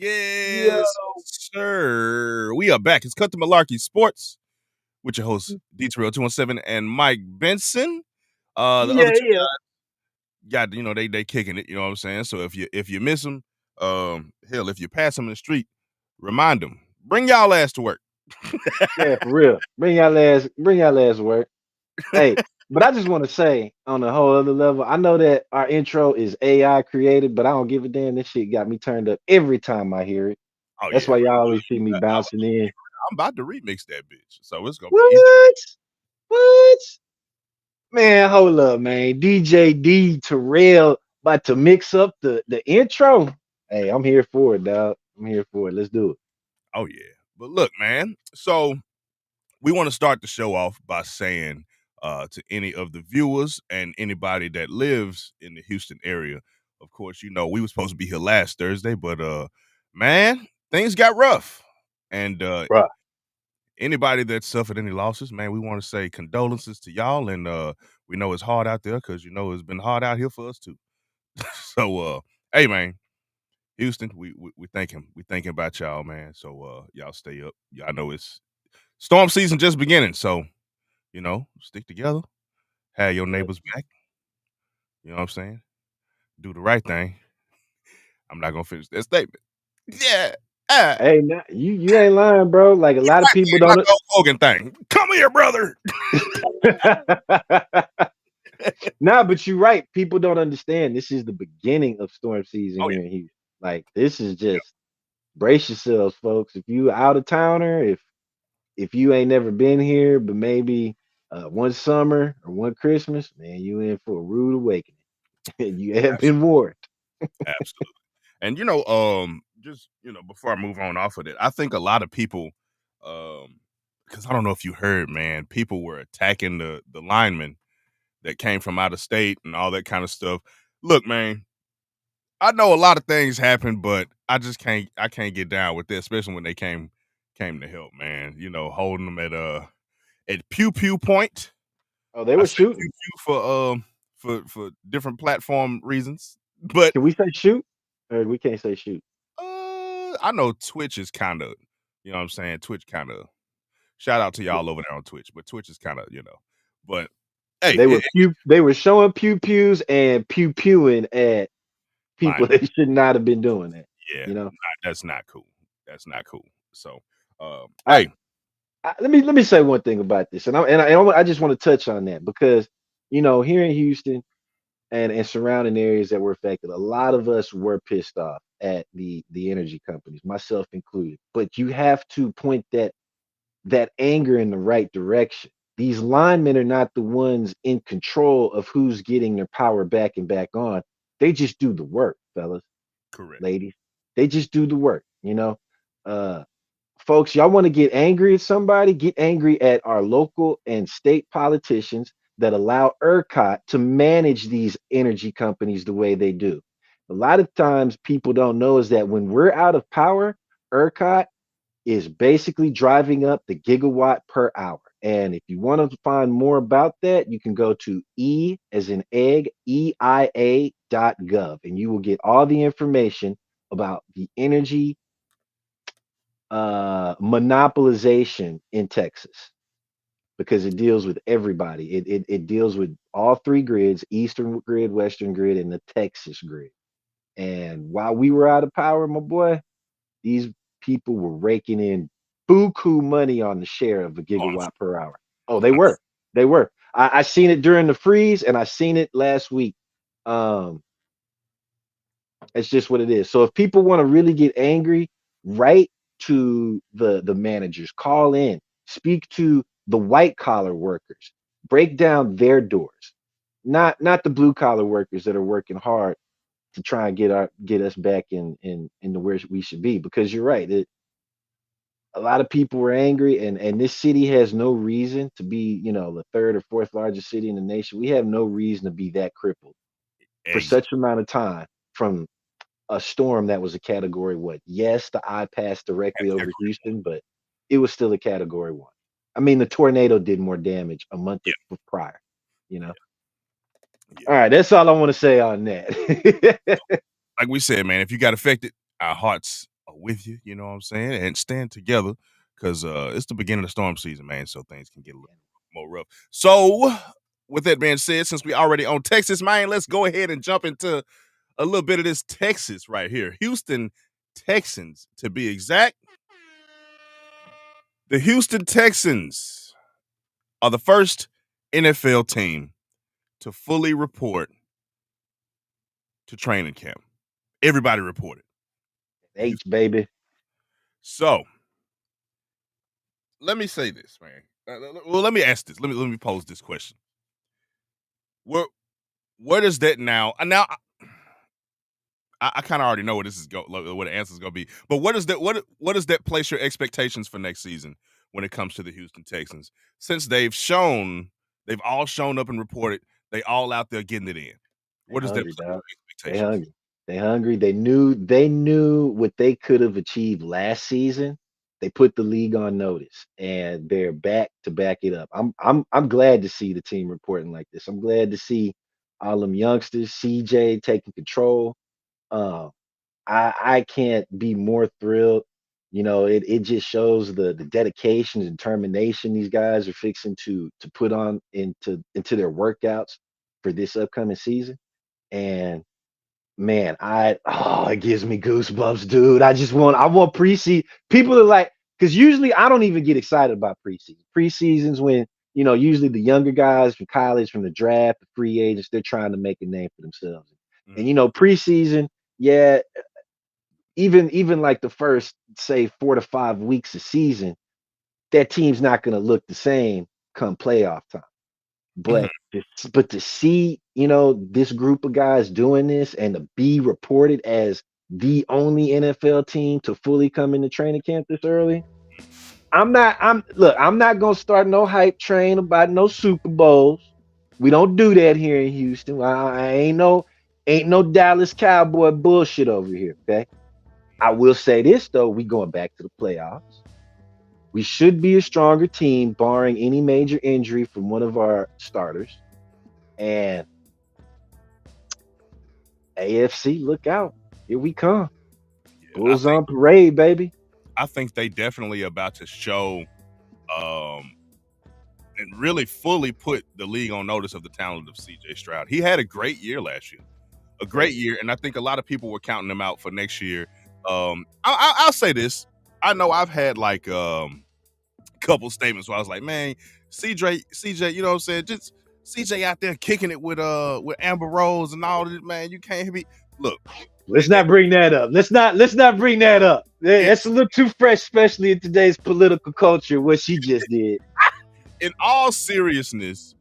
Yeah. Yes, sir. We are back. It's Cut to Malarkey Sports with your hosts D217 and Mike Benson. The other two Yeah. got they kicking it. You know what I'm saying? So if you miss them, hell, if you pass them in the street, remind them. Bring y'all ass to work. Yeah, for real. Bring y'all ass work. Hey, but I just want to say on a whole other level, I know that our intro is AI created, but I don't give a damn. This shit got me turned up every time I hear it. Oh That's yeah, why bro. y'all always see me I, bouncing in. I'm about to remix that bitch, so it's gonna be easy. What? What? Man, hold up, man. DJ D Terrell about to mix up the intro. Hey, I'm here for it, dog. I'm here for it. Let's do it. Oh yeah, but look, man. So we want to start the show off by saying to any of the viewers and anybody that lives in the Houston area, of course, we were supposed to be here last Thursday, but man, things got rough. And Bruh. anybody that suffered any losses, man, we want to say condolences to y'all. And we know it's hard out there because it's been hard out here for us too. So hey man, Houston, we thinking about y'all, man. So y'all stay up. Y'all know it's storm season just beginning, so stick together, have your neighbors back. You know what I'm saying? Do the right thing. I'm not gonna finish that statement. Yeah. Hey, nah, you ain't lying, bro. Like a lot of people My don't. Hulk Hogan thing. Come here, brother. Nah, but you're right. People don't understand. This is the beginning of storm season Oh here in Houston. Like this is just brace yourselves, folks. If you out of towner, if you ain't never been here, but maybe one summer or one Christmas, man, you in for a rude awakening. You have yeah, been warned. absolutely. And just before I move on off of it, I think a lot of people, because I don't know if you heard, man, people were attacking the linemen that came from out of state and all that kind of stuff. Look, man, I know a lot of things happened, but I can't get down with this, especially when they came to help, man. Holding them at pew pew point. Oh, they I were say shooting. pew pew for different platform reasons. But Can we say shoot? Or we can't say shoot. I know Twitch is kind of, you know what I'm saying? Twitch kind of shout out to y'all over there on Twitch, but Twitch is kind of, but hey, They were showing pew pews and pew pewing at people linemen. that should not have been doing that. Yeah, You know. that's not cool. That's not cool. So, I, hey, let me say one thing about this, and I just want to touch on that because here in Houston and surrounding areas that were affected, a lot of us were pissed off at the energy companies, myself included. But you have to point that anger in the right direction. These linemen are not the ones in control of who's getting their power back and back on. They just do the work, fellas, correct. ladies. They just do the work. Uh, folks, y'all want to get angry at somebody? Get angry at our local and state politicians that allow ERCOT to manage these energy companies the way they do. A lot of times people don't know is that when we're out of power, ERCOT is basically driving up the gigawatt per hour. And if you want to find more about that, you can go to E as in egg, EIA.gov, and you will get all the information about the energy monopolization in Texas because it deals with everybody. It deals with all three grids: Eastern grid, Western grid, and the Texas grid. And while we were out of power, my boy, these people were raking in buku money on the share of a Oh, I'm gigawatt per hour. Oh, they sure. were. They were. I seen it during the freeze and I seen it last week. Um, it's just what it is. So if people want to really get angry, write to the managers, call in, speak to the white collar workers, break down their doors, not the blue collar workers that are working hard to try and get us back in the where we should be. Because you're right, a lot of people were angry, and this city has no reason to be the third or fourth largest city in the nation. We have no reason to be that crippled for Exactly. such amount of time from a storm that was a category what? Yes, the eye passed directly over Houston, but it was still a category one. I mean, the tornado did more damage a month Yeah, prior, you know. All yeah. right, that's all I want to say on that. Like we said, man, if you got affected, our hearts with you. You know what I'm saying, and stand together because it's the beginning of storm season, man. So things can get a little more rough. So, with that being said, since we already on Texas, man, let's go ahead and jump into a little bit of this Texas right here. Houston Texans, to be exact. The Houston Texans are the first NFL team to fully report to training camp. Everybody reported. H, baby. So, let me say this, man. Well, let me ask this. Let me pose this question. Where does that now? Now, I kind of already know what this is what the answer is going to be. But what does that place your expectations for next season when it comes to the Houston Texans? Since they've all shown up and reported, they all out there getting it in. They What does that hungry, place dog. your They expectations? hungry. They hungry. They knew what they could have achieved last season. They put the league on notice, and they're back to back it up. I'm glad to see the team reporting like this. I'm glad to see all them youngsters, CJ taking control. Um, I can't be more thrilled. It just shows the dedication and determination these guys are fixing to put on into their workouts for this upcoming season. And man, it gives me goosebumps, dude. I want preseason. People are like, because usually I don't even get excited about preseason. Preseasons when usually the younger guys from college, from the draft, the free agents, they're trying to make a name for themselves. And Mhm. preseason, yeah, even like the first say 4 to 5 weeks of season, that team's not going to look the same come playoff time. Mhm. But to see, this group of guys doing this and to be reported as the only NFL team to fully come into training camp this early, I'm not gonna start no hype train about no Super Bowls. We don't do that here in Houston. I ain't no Dallas Cowboy bullshit over here. Okay. I will say this though, we going back to the playoffs. We should be a stronger team, barring any major injury from one of our starters. And AFC, look out. Here we come. Yeah, Bulls on parade, baby. I think they definitely about to show um and really fully put the league on notice of the talent of CJ Stroud. He had a great year last year. A great year, and I think a lot of people were counting him out for next year. I'll say this. I know I've had like a couple statements where I was like, man, CJ, you know what I'm saying? Just CJ out there kicking it with Amber Rose and all this, man. You can't be look, Let's not bring that up. Let's not bring that up. in, That's a little too fresh, especially in today's political culture, what she just did. in all seriousness,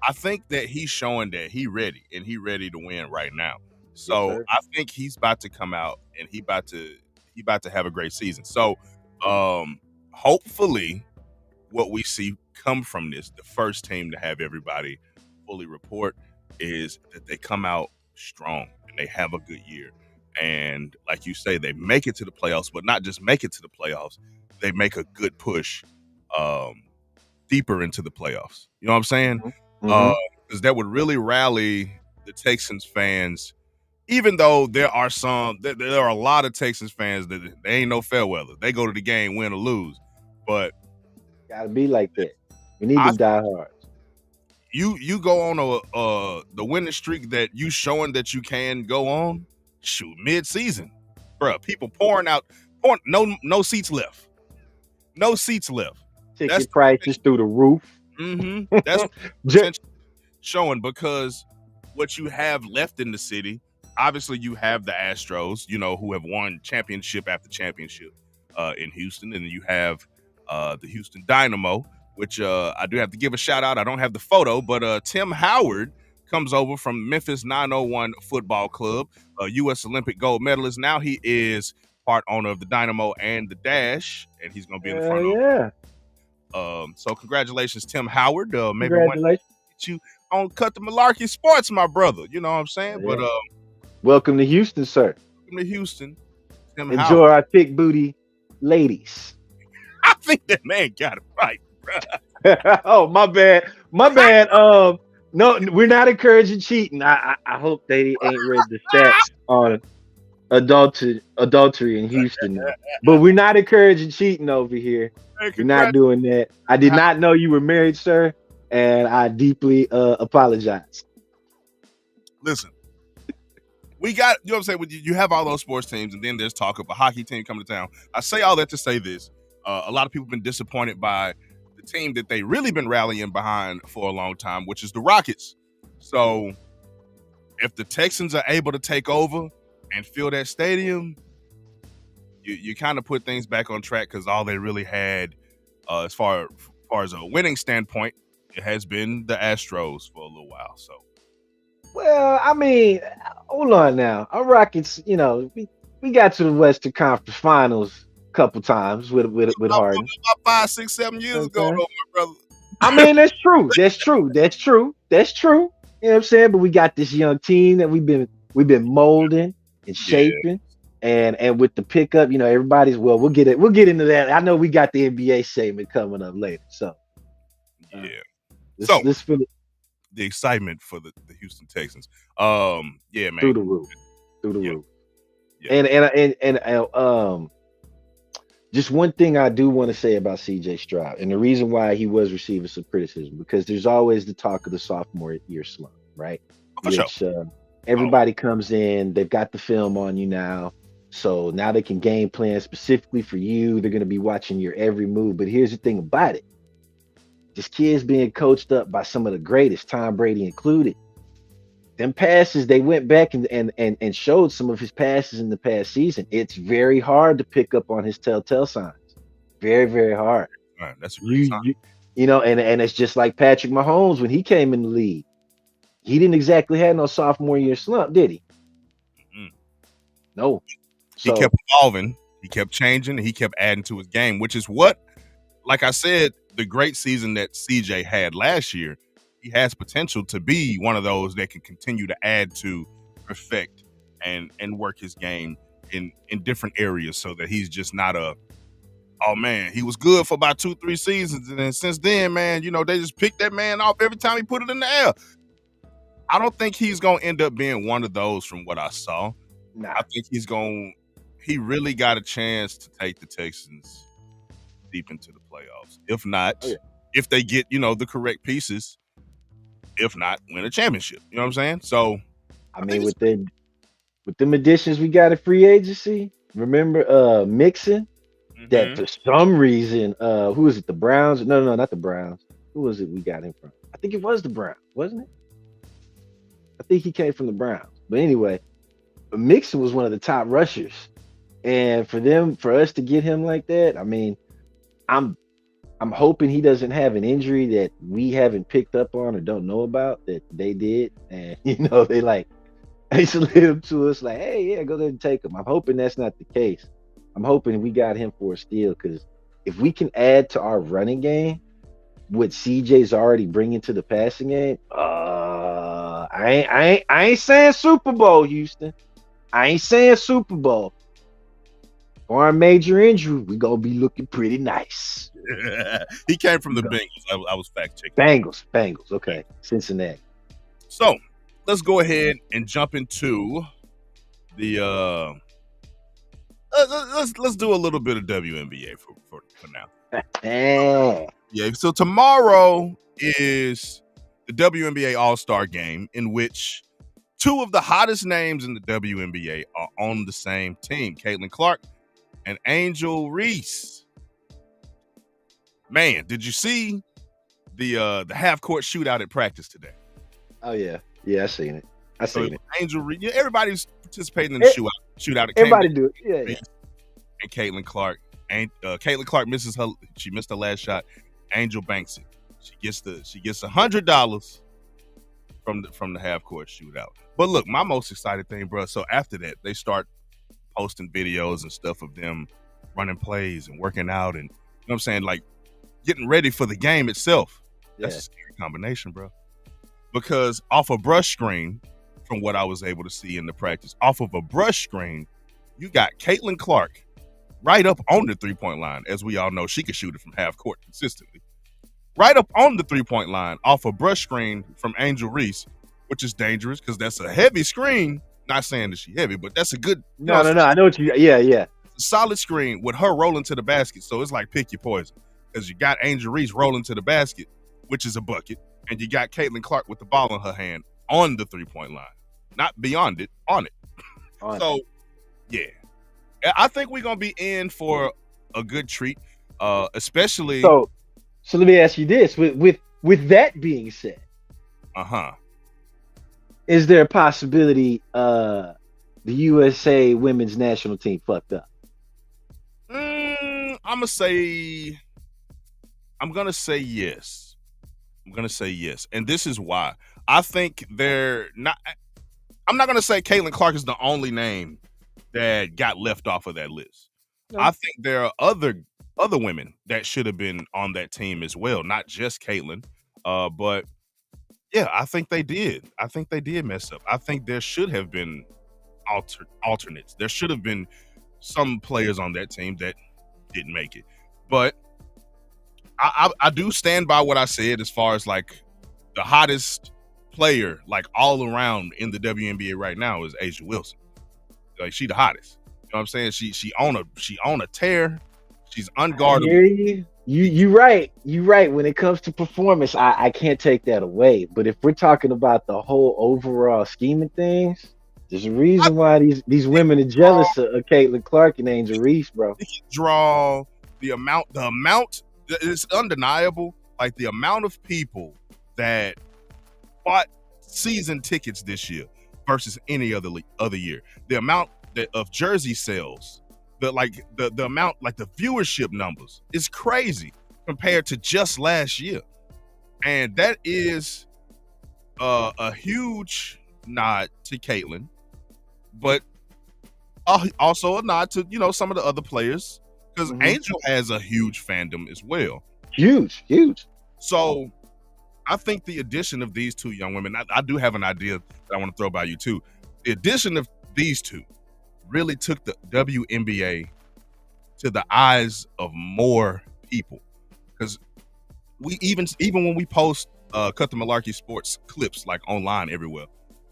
I think that he's showing that he ready to win right now. Yes, So sir. I think he's about to come out and he about to have a great season. So hopefully what we see come from this, the first team to have everybody fully report, is that they come out strong and they have a good year. And like you say, they make it to the playoffs, but not just make it to the playoffs, they make a good push um, deeper into the playoffs. You know what I'm saying? Mm-hmm. Because that would really rally the Texans fans. Even though there are a lot of Texans fans that they ain't no fair weather. They go to the game, win or lose. But Gotta be like that. We need I them diehards. you go on the winning streak that you showing that you can go on. Shoot, mid season, bro. People pouring, no seats left, no seats left. That's Ticket prices through the roof. that's Ju- potential showing because what you have left in the city, obviously you have the Astros, who have won championship after championship in Houston, and then you have the Houston Dynamo, which I do have to give a shout out. I don't have the photo, but Tim Howard comes over from Memphis 901 Football Club, a U.S. Olympic gold medalist. Now he is part owner of the Dynamo and the Dash, and he's going to be in the front yeah. so congratulations, Tim Howard. Maybe one Congratulations. get you on cut the Malarkey Sports, my brother. You know what I'm saying? Yeah. But Welcome to Houston, sir. welcome to Houston, Tim Enjoy Howard. our thick booty ladies. I think that man got it right, bro. Oh, my bad. My bad. No, we're not encouraging cheating. I hope they ain't read the stats on it. adultery in Houston now. But we're not encouraging cheating over here. Hey, We're not congrats. doing that. I did not know you were married, sir, and I deeply apologize. Listen, we got, you know what I'm saying? You have all those sports teams, and then there's talk of a hockey team coming to town. I say all that to say this. A lot of people have been disappointed by the team that they really been rallying behind for a long time, which is the Rockets. So if the Texans are able to take over and fill that stadium, you kind of put things back on track, because all they really had, as far as a winning standpoint, it has been the Astros for a little while. So Well, I mean, hold on now. Our Rockets, we got to the Western Conference Finals a couple times with Harden. about 5, 6, 7 years You know ago, what I'm saying? though, my brother. I mean, that's true. That's true. That's true. That's true. You know what I'm saying? But we got this young team that we've been molding and Yeah, shaping, and with the pickup, everybody's well. We'll get into that. I know we got the NBA segment coming up later, so uh, yeah. let's So let's feel it the excitement for the Houston Texans. Yeah, through man. the roof, through the Yeah, roof. yeah, And just one thing I do want to say about CJ Stroud, and the reason why he was receiving some criticism, because there's always the talk of the sophomore year slump, right? for sure. Which Oh, everybody comes in, they've got the film on you now. So now they can game plan specifically for you. They're going to be watching your every move. But here's the thing about it, this kid's being coached up by some of the greatest, Tom Brady included. Them passes, they went back and showed some of his passes in the past season. It's very hard to pick up on his telltale signs. Very, very hard. man, that's a great You sign. you and it's just like Patrick Mahomes when he came in the league. He didn't exactly have no sophomore year slump, did he? Mm. No. He So kept evolving, he kept changing, and he kept adding to his game, which is what, like I said, the great season that CJ had last year, he has potential to be one of those that can continue to add to, perfect, and work his game in different areas, so that he's just not a, oh man, he was good for about 2, 3 seasons, and then since then, man, they just picked that man off every time he put it in the air. I don't think he's gonna end up being one of those from what I saw. nah. I think he really got a chance to take the Texans deep into the playoffs. If Oh not, yeah. if they get, the correct pieces, if not, win a championship. You know what I'm saying? So I I think mean it's with them additions we got at free agency, remember Mixon? That mm-hmm. for some reason, who was it? The Browns? No, no, not the Browns. Who was it we got him from? I think it was the Browns, wasn't it? I think he came from the Browns. But anyway, Mixon was one of the top rushers. And for us to get him like that, I mean, I'm I'm hoping he doesn't have an injury that we haven't picked up on or don't know about that they did. And they like isolated him to us like, hey, yeah, go ahead and take him. I'm hoping that's not the case. I'm hoping we got him for a steal, because if we can add to our running game what CJ's already bringing to the passing game, I ain't saying Super Bowl, Houston. I ain't saying Super Bowl. For a major injury, we gonna be looking pretty nice. He came from We the go Bengals. I was fact checking. Bengals. Okay, Cincinnati. So let's go ahead and jump into the let's do a little bit of WNBA for now. Eh, Yeah, so tomorrow is the WNBA All-Star game, in which two of the hottest names in the WNBA are on the same team, Caitlin Clark and Angel Reese. Man, did you see the half-court shootout at practice today? oh yeah, I seen it. I So seen it. Angel Reese, yeah, everybody's participating in the E- shootout. It came down Everybody do it. to Yeah, yeah. Reese and Caitlin Clark. And Caitlin Clark missed her last shot. Angel banks it. She gets $100 from the half court shootout. But look, my most excited thing, bro. So after that, they start posting videos and stuff of them running plays and working out, and what I'm saying, like getting ready for the game itself. That's Yeah. a scary combination, bro. Because off a brush screen, from what I was able to see in the practice, off of a brush screen, you got Caitlin Clark right up on the 3-point line. As we all know, she can shoot it from half court consistently. Right up on the 3-point line, off a brush screen from Angel Reese, which is dangerous because that's a heavy screen. Not saying that she heavy, but that's a good, No. I know what you. Yeah. solid screen with her rolling to the basket. So it's like pick your poison because you got Angel Reese rolling to the basket, which is a bucket, and you got Caitlin Clark with the ball in her hand on the 3-point line, not beyond it, on it. So yeah, I think we're gonna be in for a good treat, especially. So let me ask you this: with that being said, is there a possibility the USA women's national team fucked up? I'm gonna say yes. I'm gonna say yes, and this is why. I think they're not. I'm not gonna say Caitlin Clark is the only name that got left off of that list. No. I think there are other women that should have been on that team as well, not just Caitlin. But yeah, I think they did. I think they did mess up. I think there should have been alternates. There should have been some players on that team that didn't make it. But I do stand by what I said as far as like the hottest player, like all around in the WNBA right now is A'ja Wilson. Like she the hottest. You know what I'm saying? She on a tear. She's unguardable. You right. You right. When it comes to performance, I can't take that away. But if we're talking about the whole overall scheme of things, there's a reason why these women are jealous of Caitlin Clark and Angel Reese, bro. Draw the amount it's undeniable. Like the amount of people that bought season tickets this year versus any other year. The amount of jersey sales, the amount, like the viewership numbers is crazy compared to just last year. And that is a huge nod to Caitlin, but also a nod to, some of the other players, because Angel has a huge fandom as well. Huge. So I think the addition of these two young women, I do have an idea that I want to throw by you too. The addition of these two really took the WNBA to the eyes of more people, because we even when we post Cut the Malarkey Sports clips like online everywhere,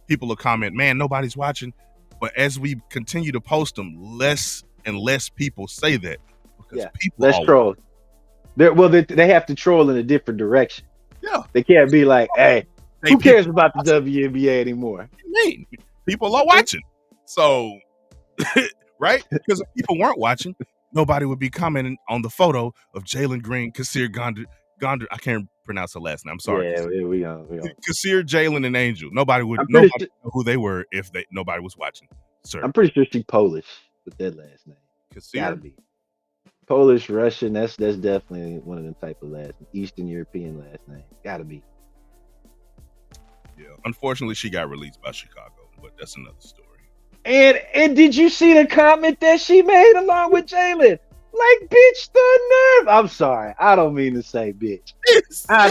people will comment, man, nobody's watching. But as we continue to post them, less and less people say that, because people less troll. They have to troll in a different direction. Yeah, they can't be like, hey, who cares about the WNBA anymore? People are watching. So, right? Because if people weren't watching, nobody would be commenting on the photo of Jalen Green, Kasir Gondar. I can't pronounce her last name. I'm sorry. Yeah, we go. Kasir, Jalen, and Angel. Nobody would know who they were if nobody was watching. Sir, I'm pretty sure she's Polish with that last name. Kasir? Gotta be. Polish, Russian, that's definitely one of them type of last Eastern European last name. Gotta be. Yeah. Unfortunately, she got released by Chicago, but that's another story. And did you see the comment that she made along with Jalen? Like, bitch, the nerve. I'm sorry. I don't mean to say bitch. I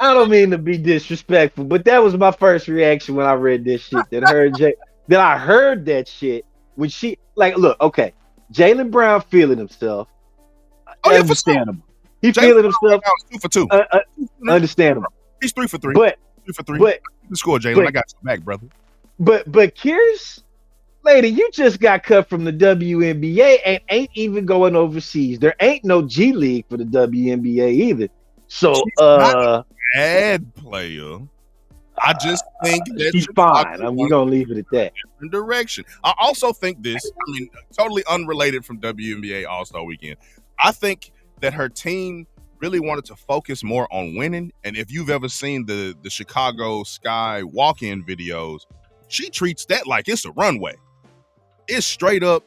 don't mean to be disrespectful, but that was my first reaction when I read this shit. That I heard that shit when she, like, look, okay. Jaylen Brown feeling himself. Understandable. He feeling himself. 2 for 2. Understandable. He's 3 for 3. But 3 for 3. But you can score, Jalen. I got you back, brother. But Kyr's, lady, you just got cut from the WNBA and ain't even going overseas. There ain't no G League for the WNBA either. So she's not a bad player. I just think that she's fine. We're gonna leave it at that. Different direction. I also think this. I mean, totally unrelated from WNBA All-Star Weekend. I think that her team really wanted to focus more on winning. And if you've ever seen the Chicago Sky walk-in videos, she treats that like it's a runway. It's straight up.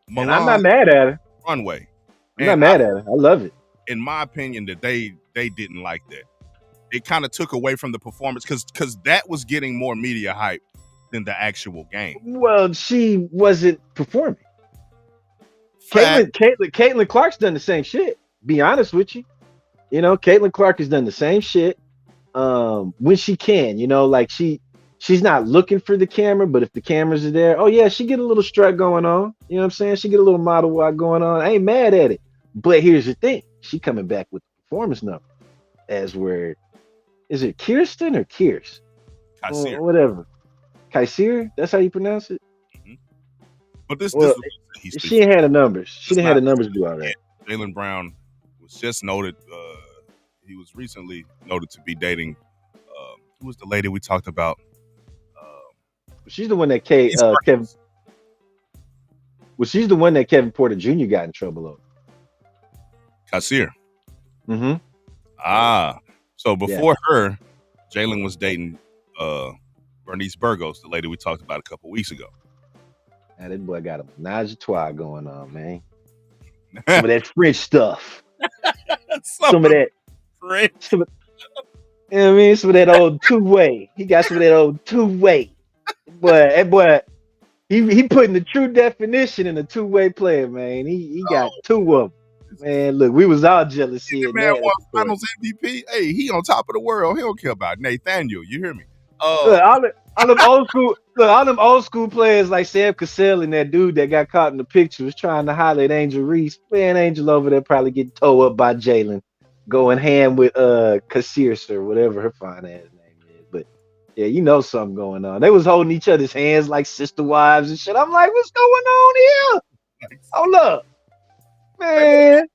And I'm not mad at her. Runway. I'm not mad at her. I love it. In my opinion, that they didn't like that. It kind of took away from the performance because that was getting more media hype than the actual game. Well, she wasn't performing. Caitlin Clark's done the same shit. Be honest with you. Caitlin Clark has done the same shit when she can. Like she's not looking for the camera, but if the cameras are there, oh yeah, she get a little strut going on. You know what I'm saying? She get a little model walk going on. I ain't mad at it. But here's the thing. She coming back with the performance number as where is it Kirsten or Kiers? Kasir. Whatever. Kaiser, that's how you pronounce it. Mhm. But this Well, was he's still she ain't had the numbers. She just didn't have not the numbers to do all that. Jalen Brown was just noted. He was recently noted to be dating. Who was the lady we talked about? She's the one that These Kevin. Perkins. Well, she's the one that Kevin Porter Jr. got in trouble over. Kassir. Mm-hmm. Ah, so Yeah. before her, Jalen was dating Bernice Burgos, the lady we talked about a couple weeks ago. Now that boy got a menage a trois going on, man. Some of that French stuff. Some Some of of that. French. Some of, you know what I mean? Some of that old two way. He got some of that old two way. Boy, he putting the true definition in a two-way player, man. He got Oh, two of them. Man, look, we was all jealous the seeing man that won at the court. Finals MVP. Hey, he on top of the world. He don't care about Nathaniel. You hear me? Look, all them old school, look, all them old school players like Sam Cassell and that dude that got caught in the picture was trying to holler at Angel Reese. Man, Angel over there probably getting towed up by Jalen, going hand with Cassius or whatever her fine ass name is. But yeah, you know something going on. They was holding each other's hands like sister wives and shit. I'm like, what's going on here? Hold up, They were man.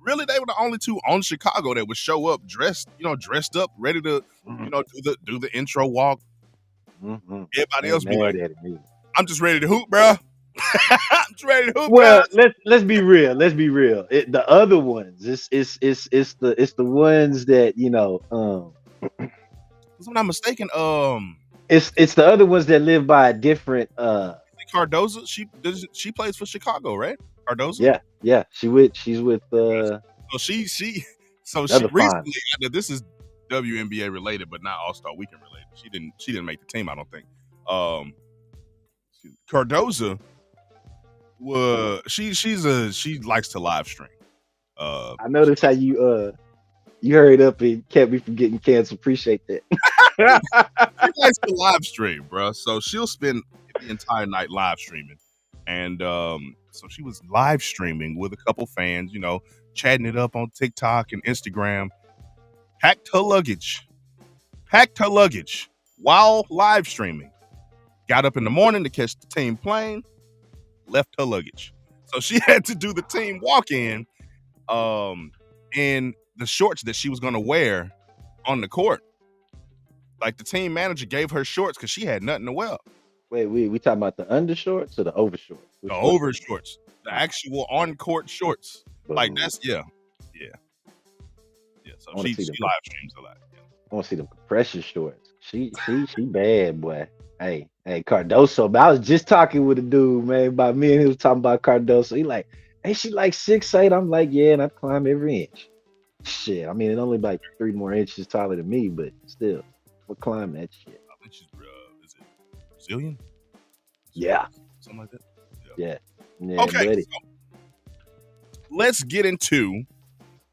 really they were the only two on Chicago that would show up dressed up, ready to, do the intro walk. Mm-hmm. Everybody They else be mad like, at me. I'm just ready to hoop, bro. I'm just ready to hoop, Well, guys. let's be real. Let's be real. The other ones, it's the ones that If I'm not mistaken, it's the other ones that live by a different Cardoza, she plays for Chicago, right? Cardoza. yeah. She's with So she another fine. recently, this is WNBA related, but not All Star Weekend related. She didn't make the team, I don't think. Cardoza she likes to live stream. I noticed how you hurried up and kept me from getting canceled. Appreciate that. She likes to live stream, bro. So she'll spend the entire night live streaming. And so she was live streaming with a couple fans, chatting it up on TikTok and Instagram. Packed her luggage while live streaming. Got up in the morning to catch the team plane, left her luggage. So she had to do the team walk-in in the shorts that she was going to wear on the court. Like the team manager gave her shorts because she had nothing to wear. Wait, we talking about the undershorts or the overshorts? The over shorts, the actual on-court shorts. Like that's yeah. So she live streams a lot. Yeah. I want to see them compression shorts. She bad, boy. Hey, Cardoso. But I was just talking with a dude, man, about me, and he was talking about Cardoso. He like, hey, she like 6'8". I'm like, yeah, and I climb every inch. Shit, I mean, it's only like 3 more inches taller than me, but still, we'll climb that shit. I think she's is it Brazilian? Yeah, something like that. Yeah. Okay, buddy. So let's get into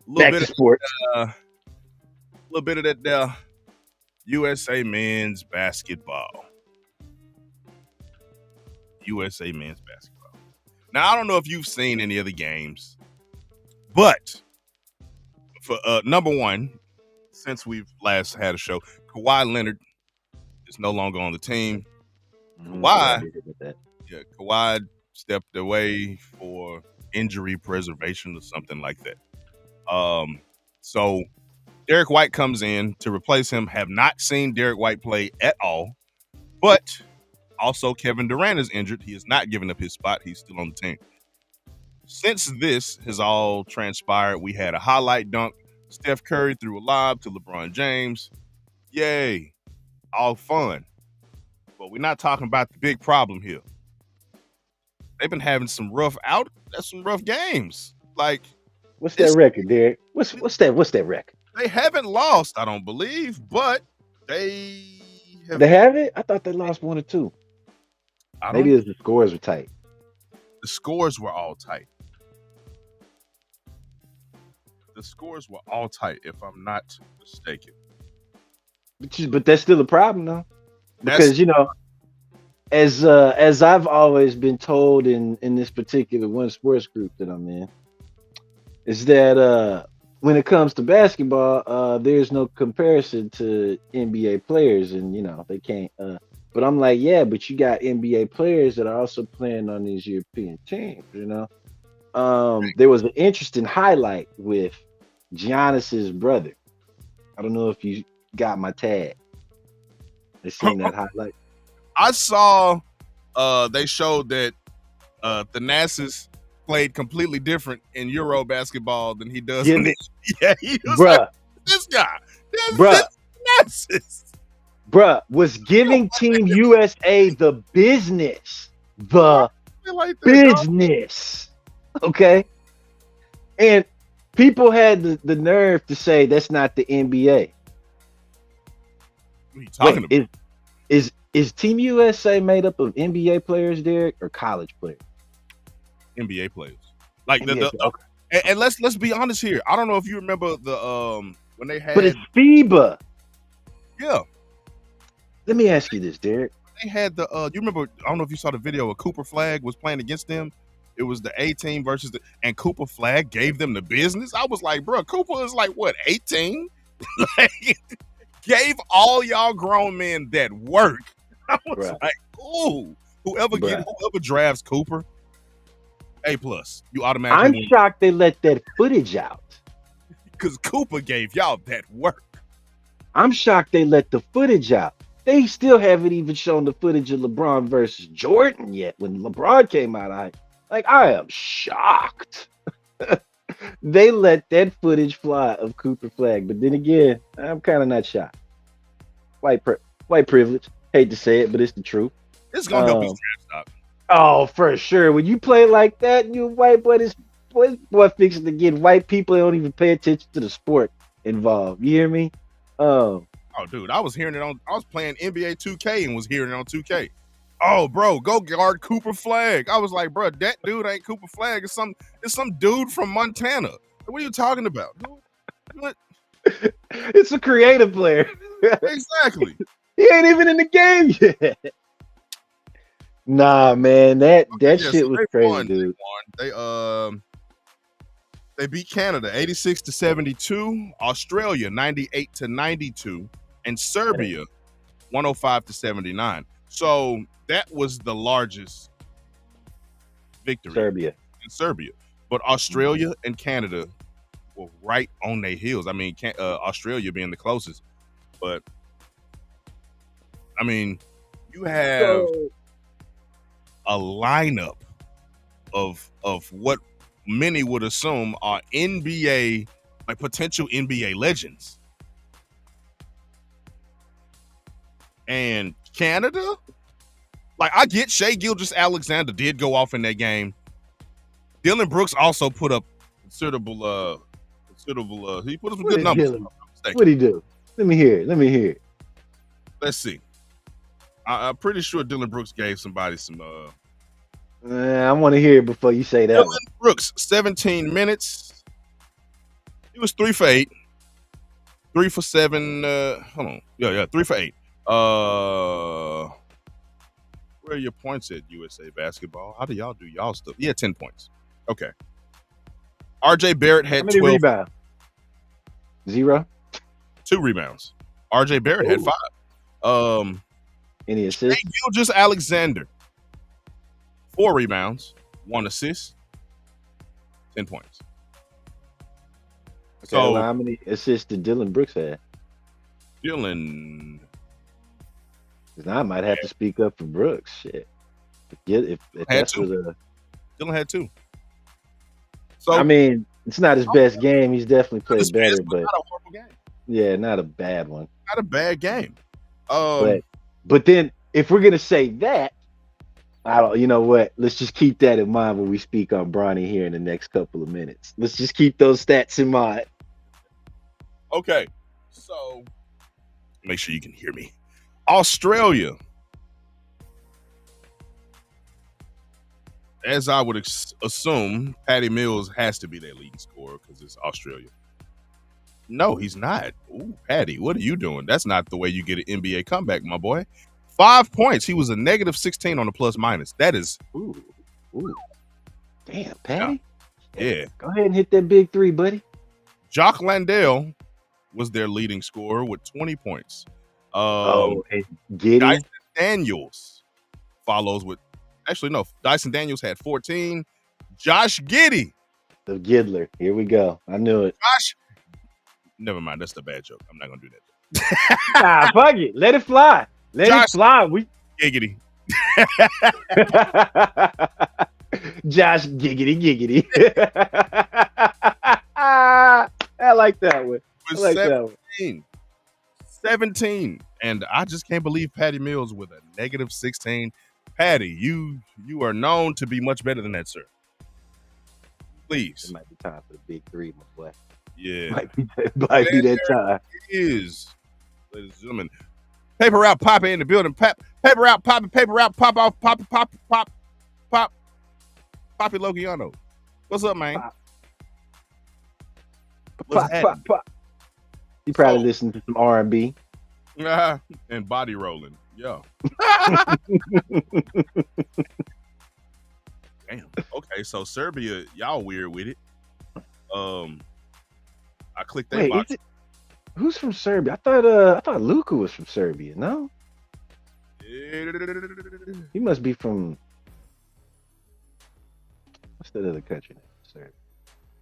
a little bit of sports. A little bit of that USA men's basketball. USA men's basketball. Now, I don't know if you've seen any of the games, but for number one, since we've last had a show, Kawhi Leonard is no longer on the team. Kawhi stepped away for injury preservation or something like that. So Derek White comes in to replace him. Have not seen Derek White play at all, but also Kevin Durant is injured. He has not given up his spot. He's still on the team. Since this has all transpired, we had a highlight dunk. Steph Curry threw a lob to LeBron James. Yay. All fun. But we're not talking about the big problem here. They've been having some rough games. Like, what's that record, Derek? What's that record? They haven't lost, I don't believe, but they have it? I thought they lost 1 or 2. Maybe it's the scores were tight. The scores were all tight. If I'm not mistaken. But that's still a problem, though. Because as I've always been told in this particular one sports group that I'm in, is that when it comes to basketball, there's no comparison to NBA players, and they can't But I'm like, yeah, but you got NBA players that are also playing on these European teams, you know. There was an interesting highlight with Giannis's brother. I don't know if you got my tag. I seen that highlight. I saw they showed that Thanasis played completely different in Euro basketball than he does in Give the it, yeah, he was like, bruh, this guy, this bruh, Thanasis. bruh, was giving Team USA the business. The Like that, dog. business. Okay. And people had the nerve to say that's not the NBA. What are you talking Wait, about? is Team USA made up of NBA players, Derek, or college players? NBA players. Like NBA players. Okay. and let's be honest here. I don't know if you remember the when they But had it's FIBA. yeah, Let me ask you this, Derek. they had the you remember, I don't know if you saw the video of Cooper Flag was playing against them. It was the A team versus the and Cooper Flag gave them the business. I was like, bro, Cooper is like what, 18? Like, gave all y'all grown men that work. I was Bruh, like, ooh, whoever bruh. drafts Cooper, A plus. You automatically I'm win shocked they let that footage out. because Cooper gave y'all that work. I'm shocked they let the footage out. They still haven't even shown the footage of LeBron versus Jordan yet. When LeBron came out, I am shocked. They let that footage fly of Cooper Flag. But then again, I'm kind of not shocked. White privilege. Hate to say it, but it's the truth. It's gonna help his Um, draft stock. oh, for sure. When you play like that, you white boy, boy fixing to get white people that don't even pay attention to the sport involved. You hear me? Um, Oh, dude, I was playing NBA 2K and was hearing it on 2K. Oh, bro, go guard Cooper Flag. I was like, bro, that dude ain't Cooper Flag. It's some dude from Montana. What are you talking about? What? it's a creative player. Exactly. He ain't even in the game yet. Nah, man, that Yeah, so shit was they crazy, won. dude. They beat Canada 86-72, Australia 98-92, and Serbia 105-79. So that was the largest victory Serbia. in Serbia. But Australia and Canada were right on their heels. I mean, Australia being the closest. But, I mean, you have So a lineup of what many would assume are NBA, like potential NBA legends. And Canada, like I get Shea Gilgeous-Alexander did go off in that game. Dylan Brooks also put up considerable he put up some what good did numbers. Dylan? What'd he do? Let me hear it. Let me hear it. Let's see. I'm pretty sure Dylan Brooks gave somebody some I want to hear it before you say that one. Dylan Brooks, 17 minutes. He was 3 for 8. 3 for 7. Hold on. Yeah, 3 for 8. Where are your points at, USA Basketball? How do y'all do y'all stuff? Yeah, 10 points. Okay. RJ Barrett How had many 12, rebounds? 0. 2 rebounds. RJ Barrett had Ooh. 5. Any assists? Gilgeous-Alexander, 4 rebounds, 1 assist, 10 points. Okay, So well, how many assists did Dylan Brooks have? Dylan, Because I might have to speak up for Brooks. Shit. If had that's 2. what Dylan had 2. I So mean, it's not his best game. He's definitely not his played better, best, but but not a horrible game. yeah, not a bad one. Not a bad game. But then if we're gonna say that, I don't. You know what? Let's just keep that in mind when we speak on Bronny here in the next couple of minutes. Let's just keep those stats in mind. Okay. So make sure you can hear me. Australia, as I would assume, Patty Mills has to be their leading scorer because it's Australia. No, he's not. Ooh, Patty, what are you doing? That's not the way you get an NBA comeback, my boy. 5 points. He was a negative 16 on the plus minus. That is, Ooh, damn, Patty. yeah. Go ahead and hit that big 3, buddy. Jock Landale was their leading scorer with 20 points. And Gideon. Daniels follows with, actually, no, Dyson Daniels had 14. Josh Giddey. The Giddler. Here we go. I knew it. Never mind. That's the bad joke. I'm not going to do that. Nah, fuck it. Let it fly. Let it fly. We Giggity. Josh giggity giggity. I like that one. I like that one. 17. And I just can't believe Patty Mills with a negative 16. Patty, you are known to be much better than that, sir. Please. It might be time for the big three, my boy. Yeah. Might be that time. It is. Ladies and gentlemen. Paper route Papa in the building. Paper route Papa, paper route pop off, pop. Poppy Logiano. What's up, man? Pop. You probably listen to some R&B. And body rolling. Yeah. Damn. Okay, so Serbia, y'all weird with it. I clicked that box. Who's from Serbia? I thought Luka was from Serbia. No, he must be from what's that other country? Serbia,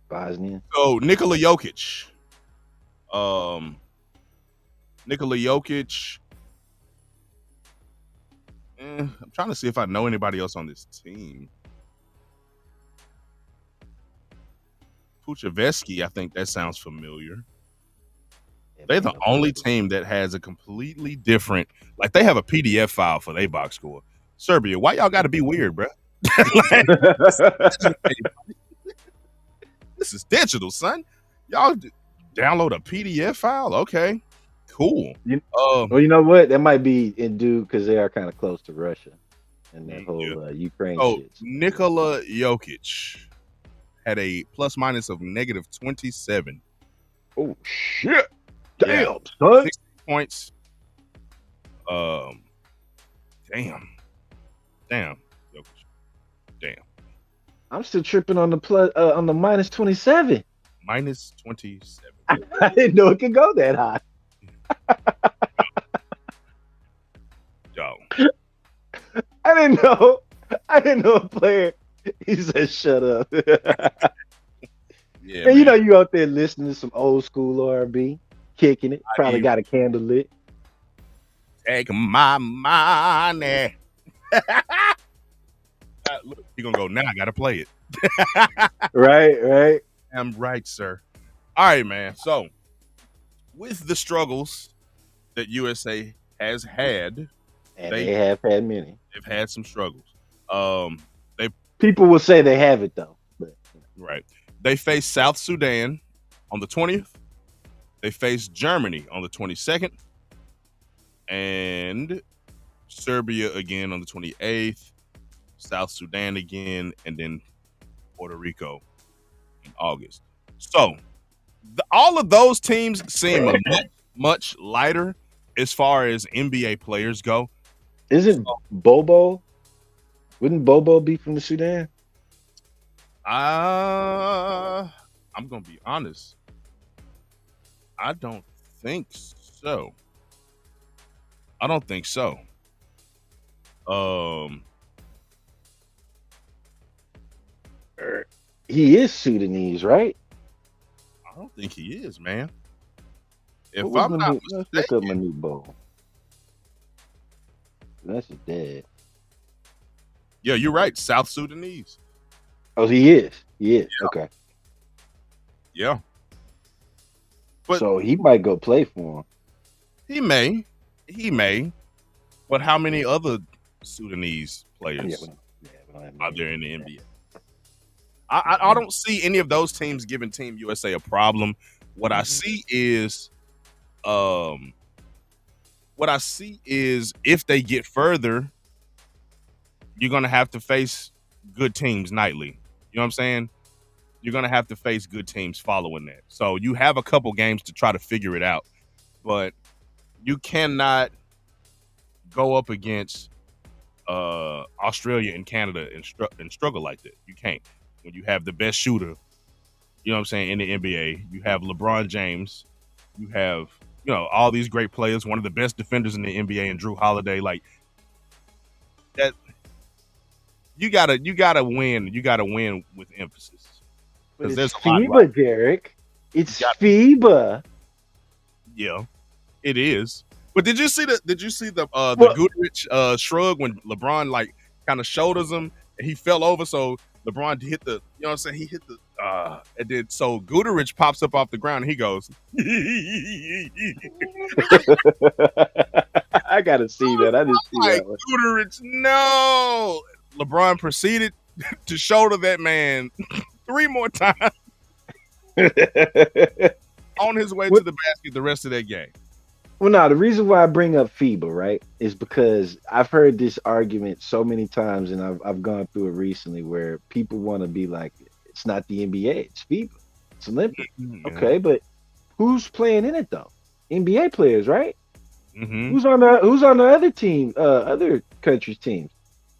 Bosnia. So Nikola Jokic. Nikola Jokic. I'm trying to see if I know anybody else on this team. Puchavetsky, I think that sounds familiar. They're the only team that has a completely different, like they have a PDF file for their box score. Serbia, why y'all got to be weird, bro? This is digital, son. Y'all download a PDF file? Okay, cool. Well, you know what? That might be in due because they are kind of close to Russia and that whole Ukraine shit. Nikola Jokic had a plus minus of negative 27. Oh shit! Damn, son. 60 points. Damn. Jokic. Damn. I'm still tripping on the minus 27. Minus 27. I didn't know it could go that high. Yo. I didn't know a player. He said, "Shut up." Yeah, and you know you out there listening to some old school R&B, kicking it. Probably got a candle lit. Take my money. Look, he gonna go now. I gotta play it. Right. I'm right, sir. All right, man. So, with the struggles that USA has had, and they have had many. They've had some struggles. People will say they have it though. But, right. They face South Sudan on the 20th. They face Germany on the 22nd. And Serbia again on the 28th. South Sudan again. And then Puerto Rico in August. So, all of those teams seem much lighter as far as NBA players go. Isn't Bobo? Wouldn't Bobo be from the Sudan? I'm gonna be honest. I don't think so. He is Sudanese, right? I don't think he is, man. If What was I'm not let's look up Manute. That's his dad. Yeah, you're right. South Sudanese. Oh, he is. Yeah. Okay. Yeah. But so he might go play for him. He may. But how many other Sudanese players are there in the NBA? I don't see any of those teams giving Team USA a problem. What I see is if they get further, you're gonna have to face good teams nightly. You know what I'm saying? You're gonna have to face good teams following that. So you have a couple games to try to figure it out, but you cannot go up against Australia and Canada and struggle like that. You can't. When you have the best shooter, you know what I'm saying, in the NBA, you have LeBron James, you have, all these great players, one of the best defenders in the NBA and Drew Holiday. Like, that you gotta win. You gotta win with emphasis But because it's there's a lot right. FIBA, Derek. You It's got FIBA. yeah, it is. But did you see the Well, Goodrich shrug when LeBron like kind of shoulders him and he fell over? So LeBron hit the, you know what I'm saying? He hit the and then so Goodrich pops up off the ground and he goes, I gotta see that. I didn't see like that one. Goodrich, no. LeBron proceeded to shoulder that man 3 more times on his way to What? the basket the rest of that game. Well, now the reason why I bring up FIBA, right, is because I've heard this argument so many times, and I've gone through it recently, where people want to be like, it's not the NBA, it's FIBA, it's Olympic. Yeah. Okay, but who's playing in it though? NBA players, right? Mm-hmm. Who's on the other team, other countries' teams?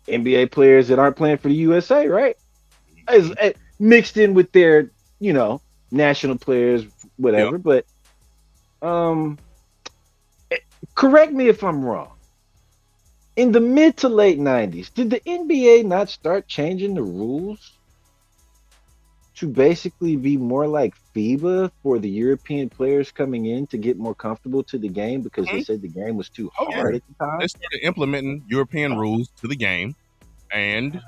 NBA players that aren't playing for the USA, right? As, Mm-hmm. mixed in with their, you know, national players, Yep. whatever. But um, eh, correct me if I'm wrong. In the mid to late '90s, did the NBA not start changing the rules to basically be more like FIBA for the European players coming in to get more comfortable to the game because they Mhm. said the game was too Oh yeah. hard at the time? They started implementing European rules to the game, and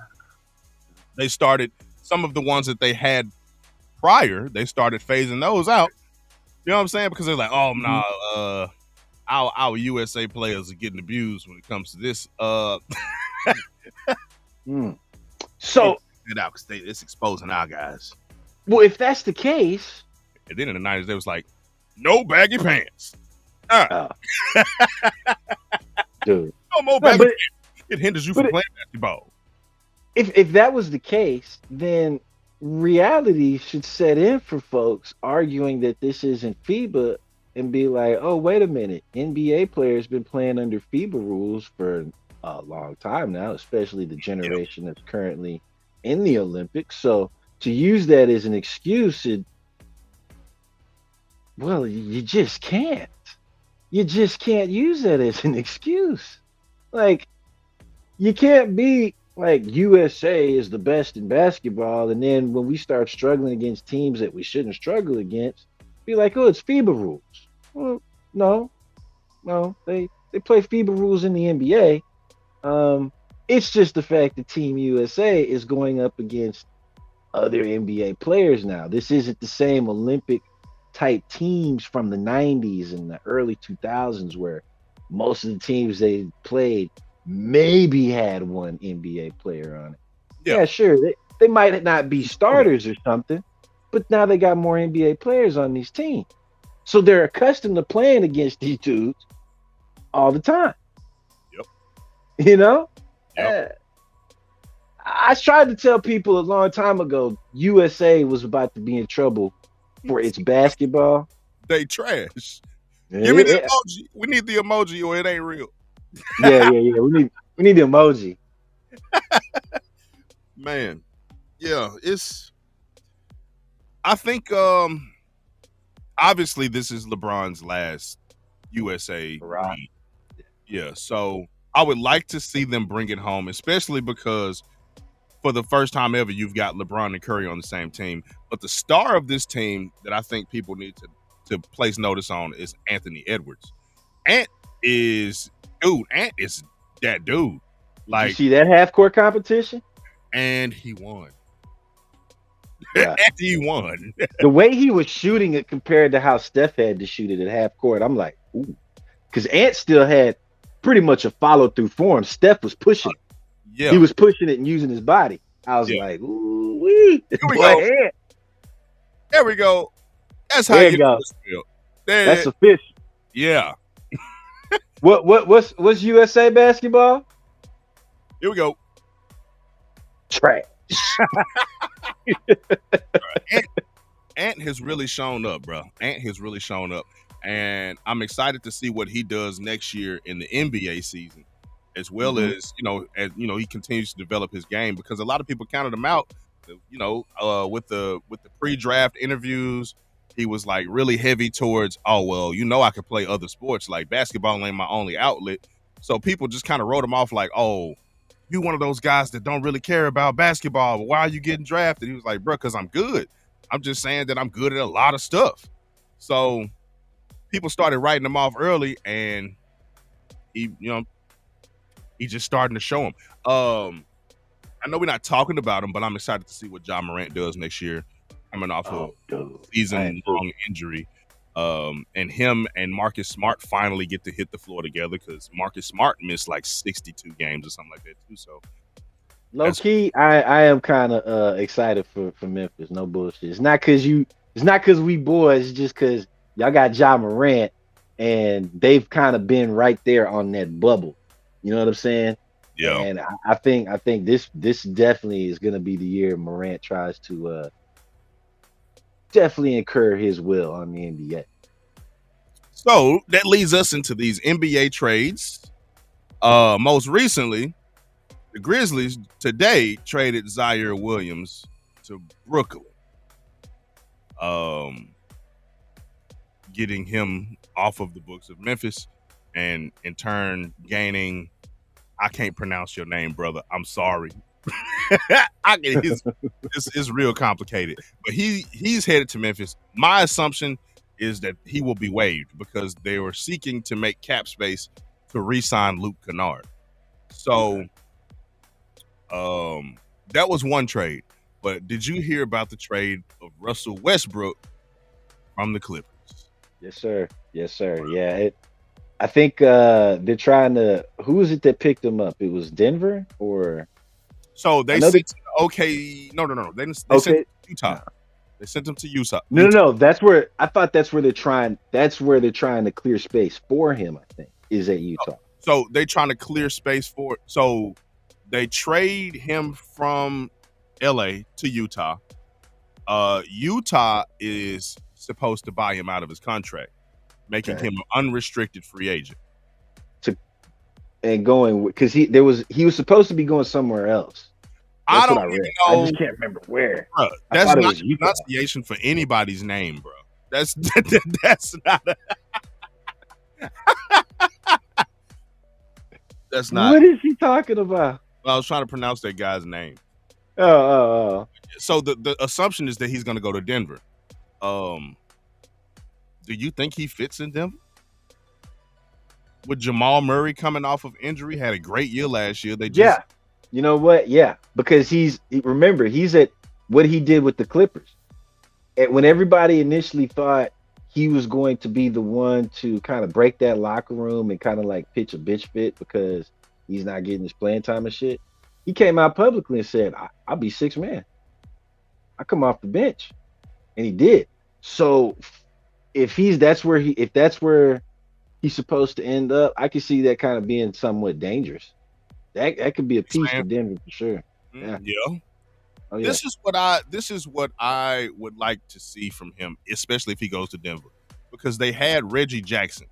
they started some of the ones that they had prior. They started phasing those out. You know what I'm saying? Because they're like, oh no, Mhm. our USA players are getting abused when it comes to this. Mm. We need So, to get it out because it's exposing our guys. well, if that's the case, And then in the '90s, they was like, no baggy pants. Ah, uh, dude, no more no, baggy but pants. It hinders you from but playing basketball. if that was the case, then reality should set in for folks arguing that this isn't FIBA and be like, oh, wait a minute, NBA players been playing under FIBA rules for a long time now, especially the Yep. generation that's currently in the Olympics. So to use that as an excuse, well, you just can't. You just can't use that as an excuse. Like, you can't be like USA is the best in basketball, and then when we start struggling against teams that we shouldn't struggle against, be like, oh, it's FIBA rules. Well, no, no, they play FIBA rules in the NBA. It's just the fact that Team USA is going up against other NBA players now. This isn't the same Olympic type teams from the '90s and the early 2000s where most of the teams they played maybe had one NBA player on it. Yeah. Yeah, sure, they might not be starters or something, but now they got more NBA players on these teams. So they're accustomed to playing against these dudes all the time. Yep. You know? Yep. Uh, I tried to tell people a long time ago USA was about to be in trouble for its basketball. They trash. Give me the Yeah, emoji. We need the emoji or it ain't real. yeah. We need the emoji. Man. Yeah, I think obviously this is LeBron's last USA Right. meet. Yeah, so I would like to see them bring it home, especially because for the first time ever, you've got LeBron and Curry on the same team. But the star of this team that I think people need to place notice on is Anthony Edwards. Ant is Ant is that dude. Did you Like, see that half court competition? and he won. Bruh. And he won. The way he was shooting it compared to how Steph had to shoot it at half court, I'm like, ooh. Because Ant still had pretty much a follow through form. Steph was pushing it. He Yeah, was pushing it and using his body. I was yeah. like, ooh, wee. Here we Boy, go. Ant. There we go. That's how There you you go. know it's real. That's There, official. yeah. What's USA basketball? Here we go. Trash. Ant, Ant has really shown up, bro. Ant has really shown up, and I'm excited to see what he does next year in the NBA season, as well Mhm. as he continues to develop his game because a lot of people counted him out. With the pre-draft interviews, he was like really heavy towards, oh well, I could play other sports like basketball ain't my only outlet, so people just kind of wrote him off like, oh, you one of those guys that don't really care about basketball. But why are you getting drafted? He was like, bro, because I'm good. I'm just saying that I'm good at a lot of stuff. So people started writing him off early, and he's just starting to show him. I know we're not talking about him, but I'm excited to see what Ja Morant does next year, coming off of season-long injury. And him and Marcus Smart finally get to hit the floor together because Marcus Smart missed like 62 games or something like that too. So low key, I am kind of excited for Memphis. No bullshit. It's not because we boys. It's just because y'all got Ja Morant, and they've kind of been right there on that bubble. You know what I'm saying? yeah. And I think this definitely is gonna be the year Morant tries to definitely incur his will on the NBA. So that leads us into these NBA trades. Most recently, the Grizzlies today traded Zaire Williams to Brooklyn, getting him off of the books of Memphis, and in turn gaining. I can't pronounce your name, brother. I'm sorry. It's real complicated, but he's headed to Memphis. My assumption is that he will be waived because they were seeking to make cap space to re-sign Luke Kennard. So, that was one trade. But did you hear about the trade of Russell Westbrook from the Clippers? Yes, sir. Yes, sir. Yeah. I think they're trying to. Who was it that picked him up? It was Denver, or so they sent okay. No. They sent him to Utah. No. They sent him to Utah. No. That's where I thought. That's where they're trying. That's where they're trying to clear space for him. I think is at Utah. So they trying to clear space for. So they trade him from LA to Utah. Utah is supposed to buy him out of his contract, making him an unrestricted free agent. And going because he was supposed to be going somewhere else. That's what I read. I just can't remember where. Bro, that's not a pronunciation for anybody's name, bro. That's not. That's not. What is he talking about? I was trying to pronounce that guy's name. Oh. So the assumption is that he's going to go to Denver. Do you think he fits in Denver? With Jamal Murray coming off of injury, had a great year last year. Yeah. You know what? Yeah, because remember, he's at what he did with the Clippers. And when everybody initially thought he was going to be the one to kind of break that locker room and kind of like pitch a bitch fit because he's not getting his playing time and shit, he came out publicly and said, I'll be sixth man. I come off the bench. And he did. So if that's where he's supposed to end up, I can see that kind of being somewhat dangerous. That could be a piece to Denver for sure. Yeah. Oh, yeah. This is what I would like to see from him, especially if he goes to Denver, because they had Reggie Jackson,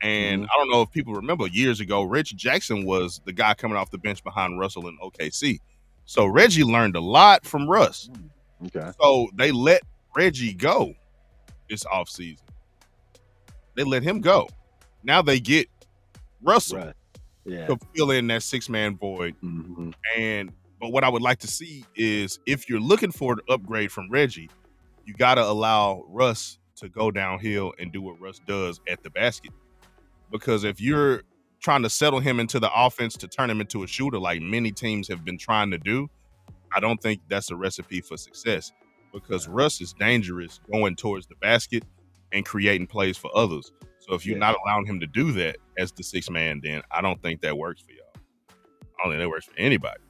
and I don't know if people remember years ago, Reggie Jackson was the guy coming off the bench behind Russell in OKC. So Reggie learned a lot from Russ. Okay. So they let Reggie go this offseason. They let him go. Now they get Russell to fill in that six-man void. But what I would like to see is if you're looking for an upgrade from Reggie, you got to allow Russ to go downhill and do what Russ does at the basket. Because if you're trying to settle him into the offense to turn him into a shooter like many teams have been trying to do, I don't think that's a recipe for success, because Russ is dangerous going towards the basket and creating plays for others. So if you're not allowing him to do that as the sixth man, then I don't think that works for y'all. I don't think that works for anybody.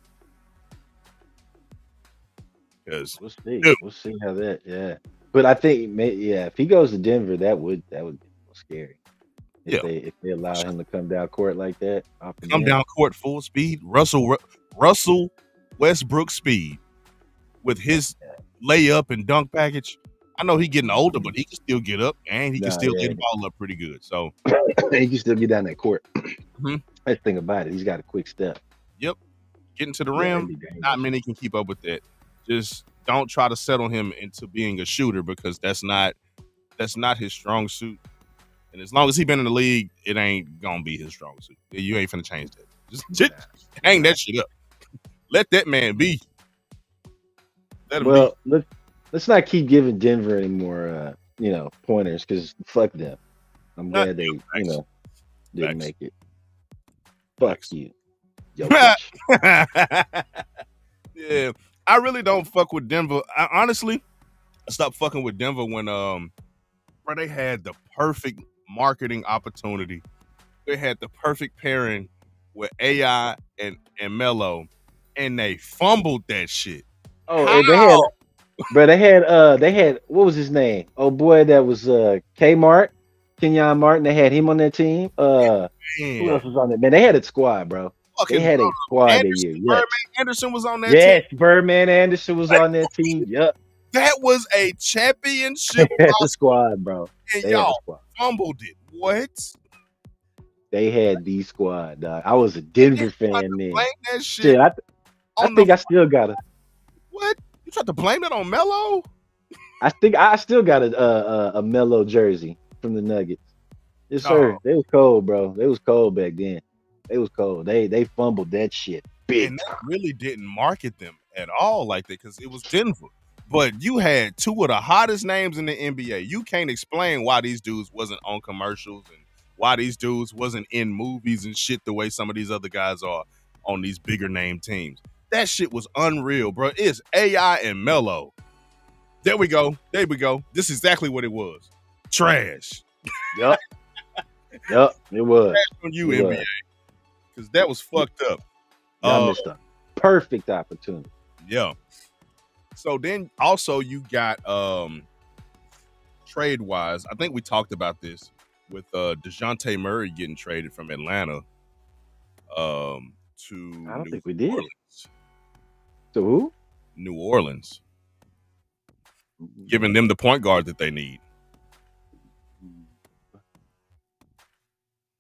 Because we'll see how that. But I think if he goes to Denver, that would be a little scary. If they allow him to come down court like that, down court full speed, Russell Westbrook speed with his layup and dunk package. I know he's getting older, but he can still get up and he can still get the ball up pretty good. So he can still get down that court. That's the thing about it. He's got a quick step. Yep. Getting to the rim, not many can keep up with that. Just don't try to settle him into being a shooter, because that's not his strong suit. And as long as he's been in the league, it ain't gonna be his strong suit. You ain't finna change that. Just hang that shit up. Let that man be. Let him be. Well, let's not keep giving Denver any more pointers because fuck them. I'm Not glad they facts. didn't Facts. make it. Fuck Facts. you, Jokic. Yeah, I really don't fuck with Denver. Honestly, I stopped fucking with Denver when bro, they had the perfect marketing opportunity. They had the perfect pairing with AI and Melo, and they fumbled that shit. Oh, How? and bro, they had what was his name? Oh boy, that was Kenyon Martin. They had him on their team. Who Man, else was on it? Man, they had a squad, bro. They fucking had a squad that year. Anderson, Yes. Birdman Anderson was on that team. Yes, Birdman Anderson was Like, on that team. Yep. that was a championship They had the roster, squad, bro. and They had the y'all squad. fumbled it. What? They had the squad, dog. I was a And then Denver you tried fan to then. blame that Shit, shit I on the think I still got a what? You tried to blame it on Melo? I think I still got a Mellow jersey from the Nuggets. Yes, No. sir. They was cold, bro. They was cold back then. They was cold. They fumbled that shit big And they time. really didn't market them at all like that because it was Denver. But you had two of the hottest names in the NBA. You can't explain why these dudes wasn't on commercials and why these dudes wasn't in movies and shit the way some of these other guys are on these bigger name teams. That shit was unreal, bro. It's AI and Melo. There we go. There we go. This is exactly what it was. Trash. Yup. Yup. It was. On you, It NBA. was. Because that was fucked up. Y'all missed a perfect opportunity. Yeah. So then also you got trade wise, I think we talked about this with DeJounte Murray getting traded from Atlanta to I don't New think we did. Orleans. So who? New Orleans. Giving them the point guard that they need.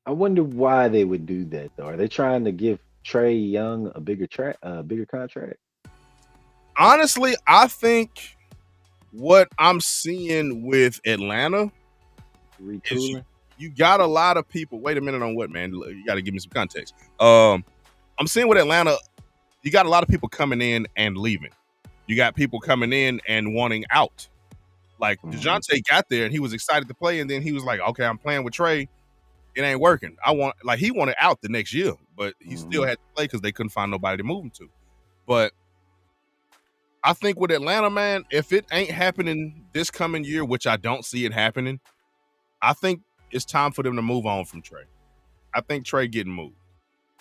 I wonder why they would do that though. Are they trying to give Trey Young a bigger contract? Honestly, I think what I'm seeing with Atlanta is you got a lot of people. Wait a minute on what, man? You got to give me some context. I'm seeing with Atlanta, you got a lot of people coming in and leaving. You got people coming in and wanting out. Like DeJounte got there and he was excited to play, and then he was like, "Okay, I'm playing with Trey. It ain't working. He wanted out the next year, but he still had to play because they couldn't find nobody to move him to." But I think with Atlanta, man, if it ain't happening this coming year, which I don't see it happening, I think it's time for them to move on from Trey. I think Trey getting moved,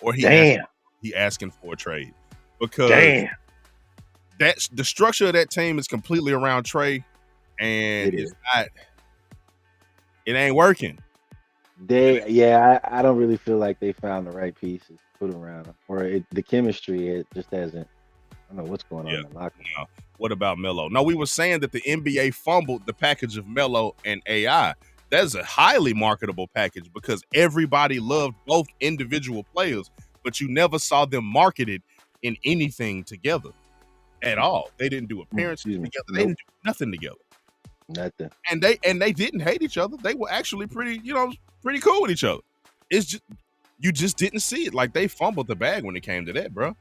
or he asking for a trade because that's the structure of that team is completely around Trey, and it ain't working. I don't really feel like they found the right pieces to put around him, or the chemistry it just hasn't. I don't know what's going on in the locker room. What about Melo? No, we were saying that the NBA fumbled the package of Melo and AI. That's a highly marketable package because everybody loved both individual players, but you never saw them marketed in anything together at all. They didn't do appearances together. Nope. They didn't do nothing together. Nothing. And they didn't hate each other. They were actually pretty cool with each other. It's just you just didn't see it. Like they fumbled the bag when it came to that, bro.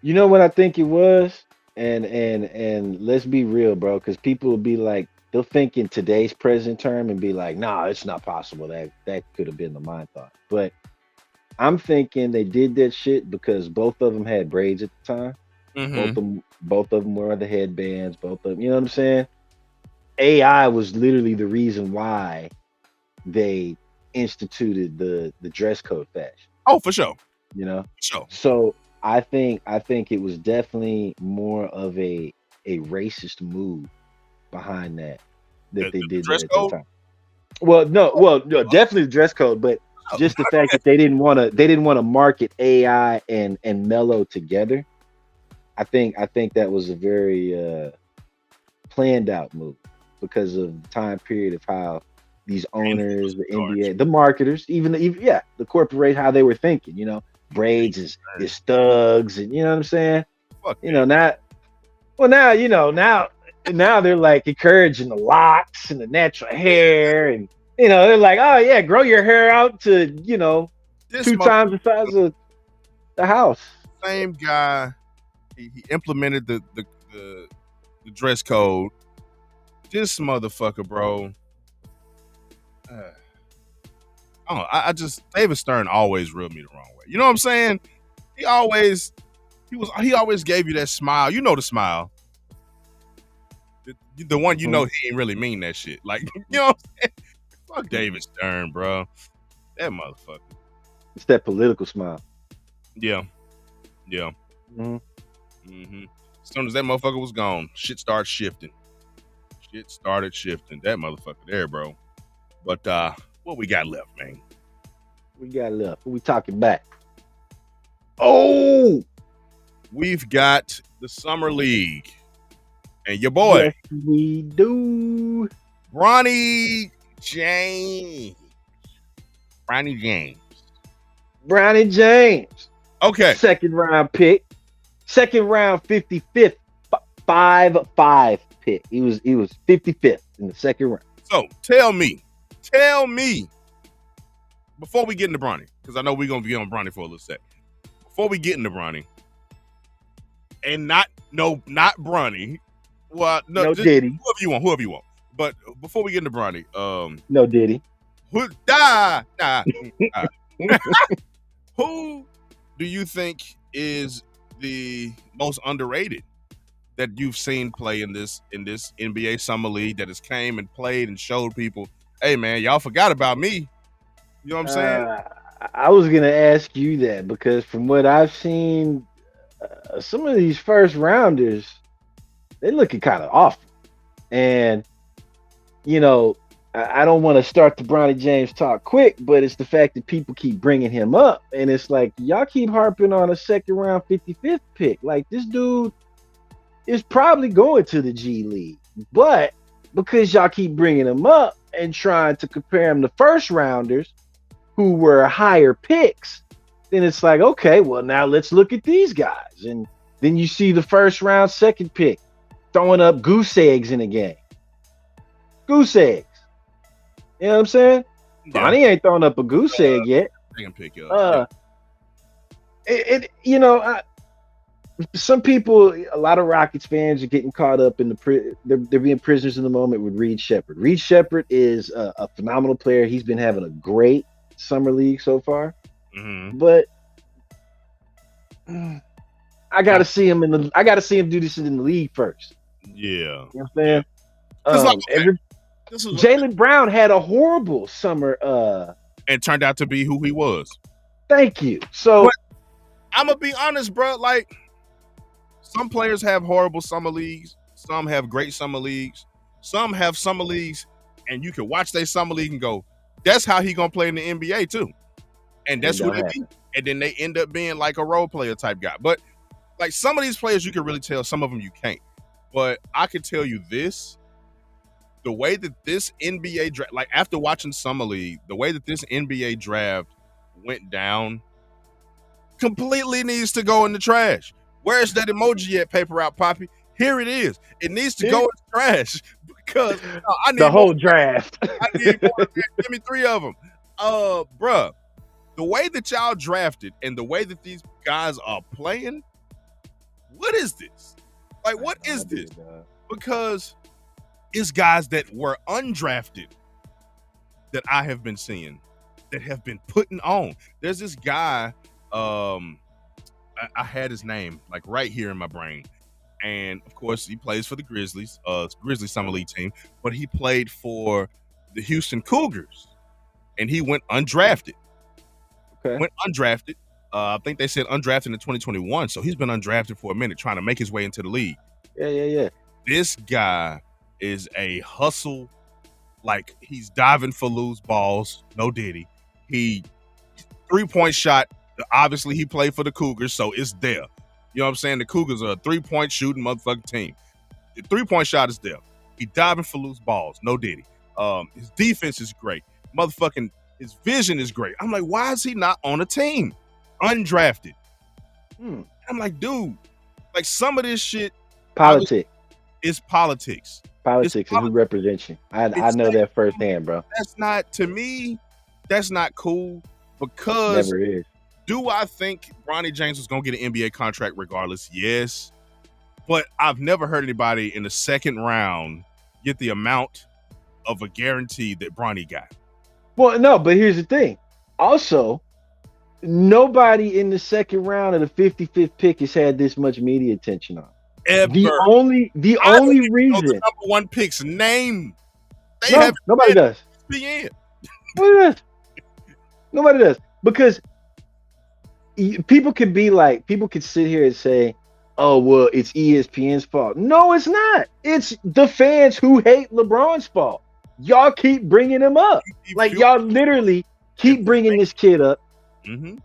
You know what I think it was? And let's be real, bro, because people will be like, they'll think in today's present term and be like, nah, it's not possible. That could have been the mind thought. But I'm thinking they did that shit because both of them had braids at the time. Both of them wore the headbands. Both of them, you know what I'm saying? AI was literally the reason why they instituted the dress code fashion. Oh, for sure. You know? Sure. So I think it was definitely more of a racist move behind that they did dress that at code? the time. Well, no, definitely the dress code, but just the fact that they didn't want to market AI and Melo together. I think that was a very planned out move because of the time period of how these owners, the NBA, the marketers, even the corporate, how they were thinking, you know, braids is thugs, and you know what I'm saying? Fuck you know, now they're like encouraging the locks and the natural hair, and they're like, oh yeah, grow your hair out to 2 times the size of The house. Same guy. He implemented the dress code. This motherfucker, bro. I just David Stern always rubbed me the wrong way. You know what I'm saying? He always gave you that smile. You know the smile. The one you know he ain't really mean that shit. Like, you know what I'm saying? Fuck David Stern, bro. That motherfucker. It's that political smile. Yeah. Mm-hmm. As soon as that motherfucker was gone, shit started shifting. That motherfucker there, bro. But what we got left, man? We got left. Who we talking back? Oh, We've got the Summer League. And your boy. Yes, we do. Bronny James. Bronny James. Okay. Second round pick. Second round 55th. 5-5 pick. He was 55th in the second round. So tell me, before we get into Bronny, because I know we're gonna be on Bronny for a little sec. Before we get into Bronny, and not Bronny. Well, no, Diddy. Whoever you want. But before we get into Bronny, no Diddy. Who do you think is the most underrated that you've seen play in this NBA Summer League that has came and played and showed people, hey man, y'all forgot about me? You know what I'm saying? I was gonna ask you that because from what I've seen, some of these first rounders, they looking kind of awful. And you know, I don't want to start the Bronny James talk quick, but it's the fact that people keep bringing him up, and it's like y'all keep harping on a second round 55th pick. Like this dude is probably going to the G League, but because y'all keep bringing him up and trying to compare him to first rounders who were higher picks, then it's like, okay, well now let's look at these guys, and then you see the first round second pick throwing up goose eggs in a game. Goose eggs. You know what I'm saying? Yeah. Bonnie ain't throwing up a goose egg yet. I can pick you up. Some people, a lot of Rockets fans are getting caught up in they're being prisoners in the moment with Reed Sheppard. Reed Sheppard is a phenomenal player. He's been having a great summer league so far. Mm-hmm. But I gotta see him do this in the league first. Yeah. You know what I'm saying? Jaylen Brown had a horrible summer and turned out to be who he was. Thank you. So but I'm gonna be honest, bro. Like, some players have horrible summer leagues, some have great summer leagues, some have summer leagues, and you can watch their summer league and go, that's how he gonna play in the NBA too. And that's who they be. And then they end up being like a role player type guy. But like some of these players you can really tell, some of them you can't. But I can tell you this. The way that this NBA draft, like after watching Summer League, the way that this NBA draft went down completely needs to go in the trash. Where's that emoji at, Paper Route Poppy? Here it is. It needs to go in the trash because I need the whole draft. I need more. Give me 3 of them. Bruh, the way that y'all drafted and the way that these guys are playing, what is this? Like, what is this? Because it's guys that were undrafted that I have been seeing that have been putting on. There's this guy, I had his name like right here in my brain. And of course he plays for the Grizzlies Summer League team, but he played for the Houston Cougars and he went undrafted. Okay. I think they said undrafted in 2021. So he's been undrafted for a minute trying to make his way into the league. Yeah. This guy is a hustle, like he's diving for loose balls. No Diddy. He 3-point shot. Obviously, he played for the Cougars, so it's there. You know what I'm saying? The Cougars are a 3-point shooting motherfucking team. The 3-point shot is there. He diving for loose balls. No Diddy. His defense is great. Motherfucking his vision is great. I'm like, why is he not on a team? Undrafted. I'm like, dude, like some of this shit. Politics. It's politics. Politics and who represents you. I know that firsthand, bro. That's not, to me, that's not cool because never is. Do I think Bronny James was going to get an NBA contract regardless? Yes. But I've never heard anybody in the second round get the amount of a guarantee that Bronny got. Well, no, but here's the thing. Also, nobody in the second round of the 55th pick has had this much media attention on. Ever. The only I don't even know reason the number one pick's name. They no, haven't nobody had does. ESPN. Nobody does. Nobody does. Because people could be like, people could sit here and say, oh, well, it's ESPN's fault. No, it's not. It's the fans who hate LeBron's fault. Y'all keep bringing him up. Like, y'all literally keep bringing this kid up Mm-hmm.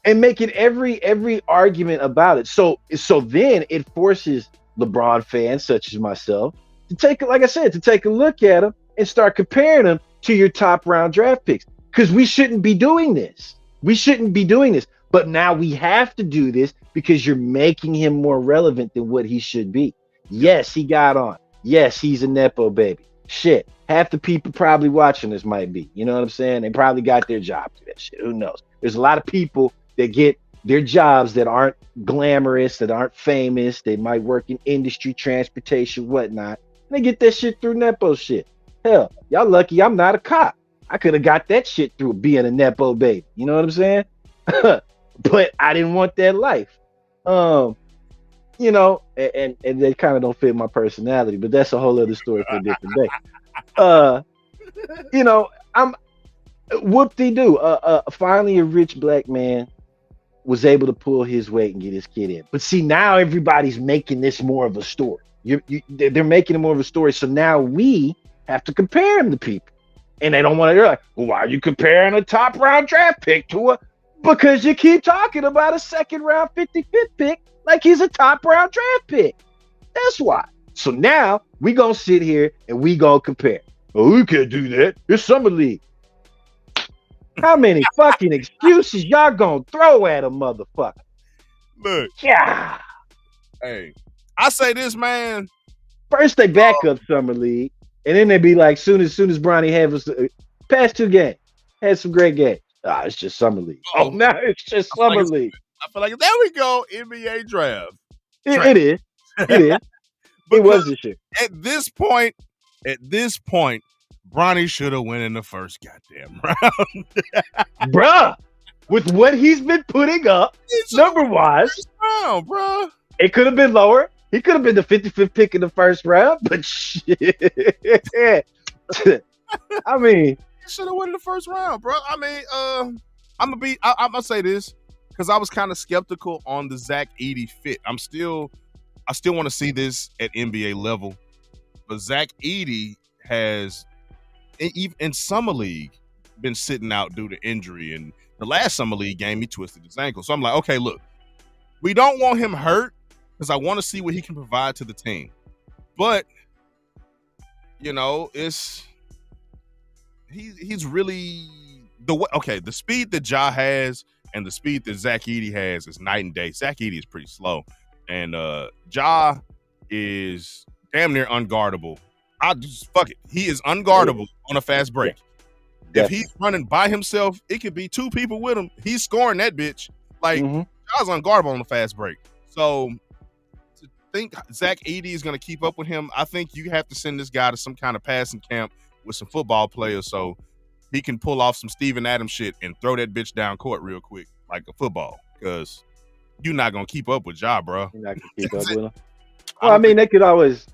and making every argument about it. So then it forces LeBron fans such as myself to take, like I said, to take a look at him and start comparing him to your top round draft picks. Because we shouldn't be doing this. We shouldn't be doing this. But now we have to do this because you're making him more relevant than what he should be. Yes, he got on. Yes, he's a Nepo baby. Shit. Half the people probably watching this might be. You know what I'm saying? They probably got their job through that shit. Who knows? There's a lot of people that get their jobs that aren't glamorous, that aren't famous. They might work in industry, transportation, whatnot. And they get that shit through Nepo shit. Hell, y'all lucky I'm not a cop. I could have got that shit through being a Nepo baby. You know what I'm saying? But I didn't want that life. You know, and they kind of don't fit my personality, but that's a whole other story for a different day. You know, I'm whoop-de-doo. Finally a rich black man was able to pull his weight and get his kid in. But see, now everybody's making this more of a story. They're making it more of a story. So now we have to compare him to people. And they don't want to, they're like, well, why are you comparing a top round draft pick to a, because you keep talking about a second round 55th pick like he's a top round draft pick. That's why. So now we gonna sit here and we gonna compare. Oh, we can't do that. It's summer league. How many fucking excuses y'all gonna throw at a motherfucker? Look, yeah. Hey, I say this, man. First they back up summer league, and then they be like, soon as Bronny had us past 2 games, had some great games. It's just summer league. Oh, now it's just summer league. I feel like there we go. NBA draft. It is. It is. It was this year. At this point, Bronny should have went in the first goddamn round. Bruh, with what he's been putting up, number-wise, round, bruh. It could have been lower. He could have been the 55th pick in the first round, but shit. I mean, he should have went in the first round, bro. I mean, I'm gonna say this because I was kind of skeptical on the Zach Edey fit. I still want to see this at NBA level, but Zach Edey has, even in summer league, been sitting out due to injury, and the last summer league game he twisted his ankle. So I'm like, okay, look, we don't want him hurt because I want to see what he can provide to the team. But you know, he's really the speed that Ja has and the speed that Zach Edey has is night and day. Zach Edey is pretty slow, and Ja is damn near unguardable. Fuck it. He is unguardable on a fast break. Yeah. If he's running by himself, it could be 2 people with him. He's scoring that bitch. Like, Ja's unguardable on a fast break. So to think Zach Edey is going to keep up with him, I think you have to send this guy to some kind of passing camp with some football players so he can pull off some Steven Adams shit and throw that bitch down court real quick like a football, because you're not going to keep up with Ja, bro. You're not going to keep up with him. Well, I mean, they could always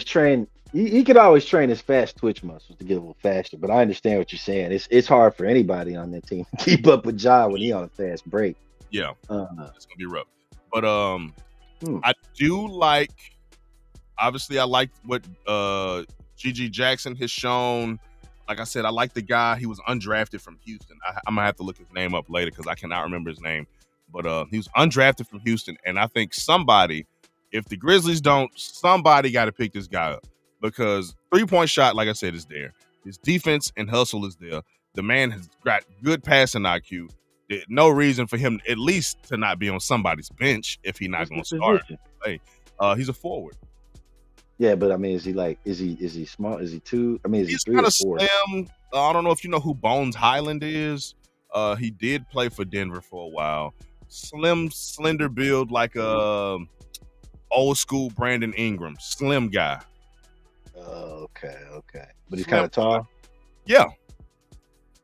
train. He could always train his fast twitch muscles to get a little faster. But I understand what you're saying. It's hard for anybody on that team to keep up with Ja when he on a fast break. Yeah, it's gonna be rough. But I do like. Obviously, I like what G.G. Jackson has shown. Like I said, I like the guy. He was undrafted from Houston. I'm gonna have to look his name up later because I cannot remember his name. But he was undrafted from Houston, and I think somebody, if the Grizzlies don't, somebody got to pick this guy up. Because 3-point shot, like I said, is there. His defense and hustle is there. The man has got good passing IQ. There's no reason for him, at least, to not be on somebody's bench if he's not going to start. Hey, he's a forward. Yeah, but I mean, is he small? Is he 2? I mean, is he 3 or 4? Slim. I don't know if you know who Bones Highland is. He did play for Denver for a while. Slim, slender build, like a old school Brandon Ingram. Slim guy. Oh, okay, okay. But he's kind Slim. of tall, Yeah,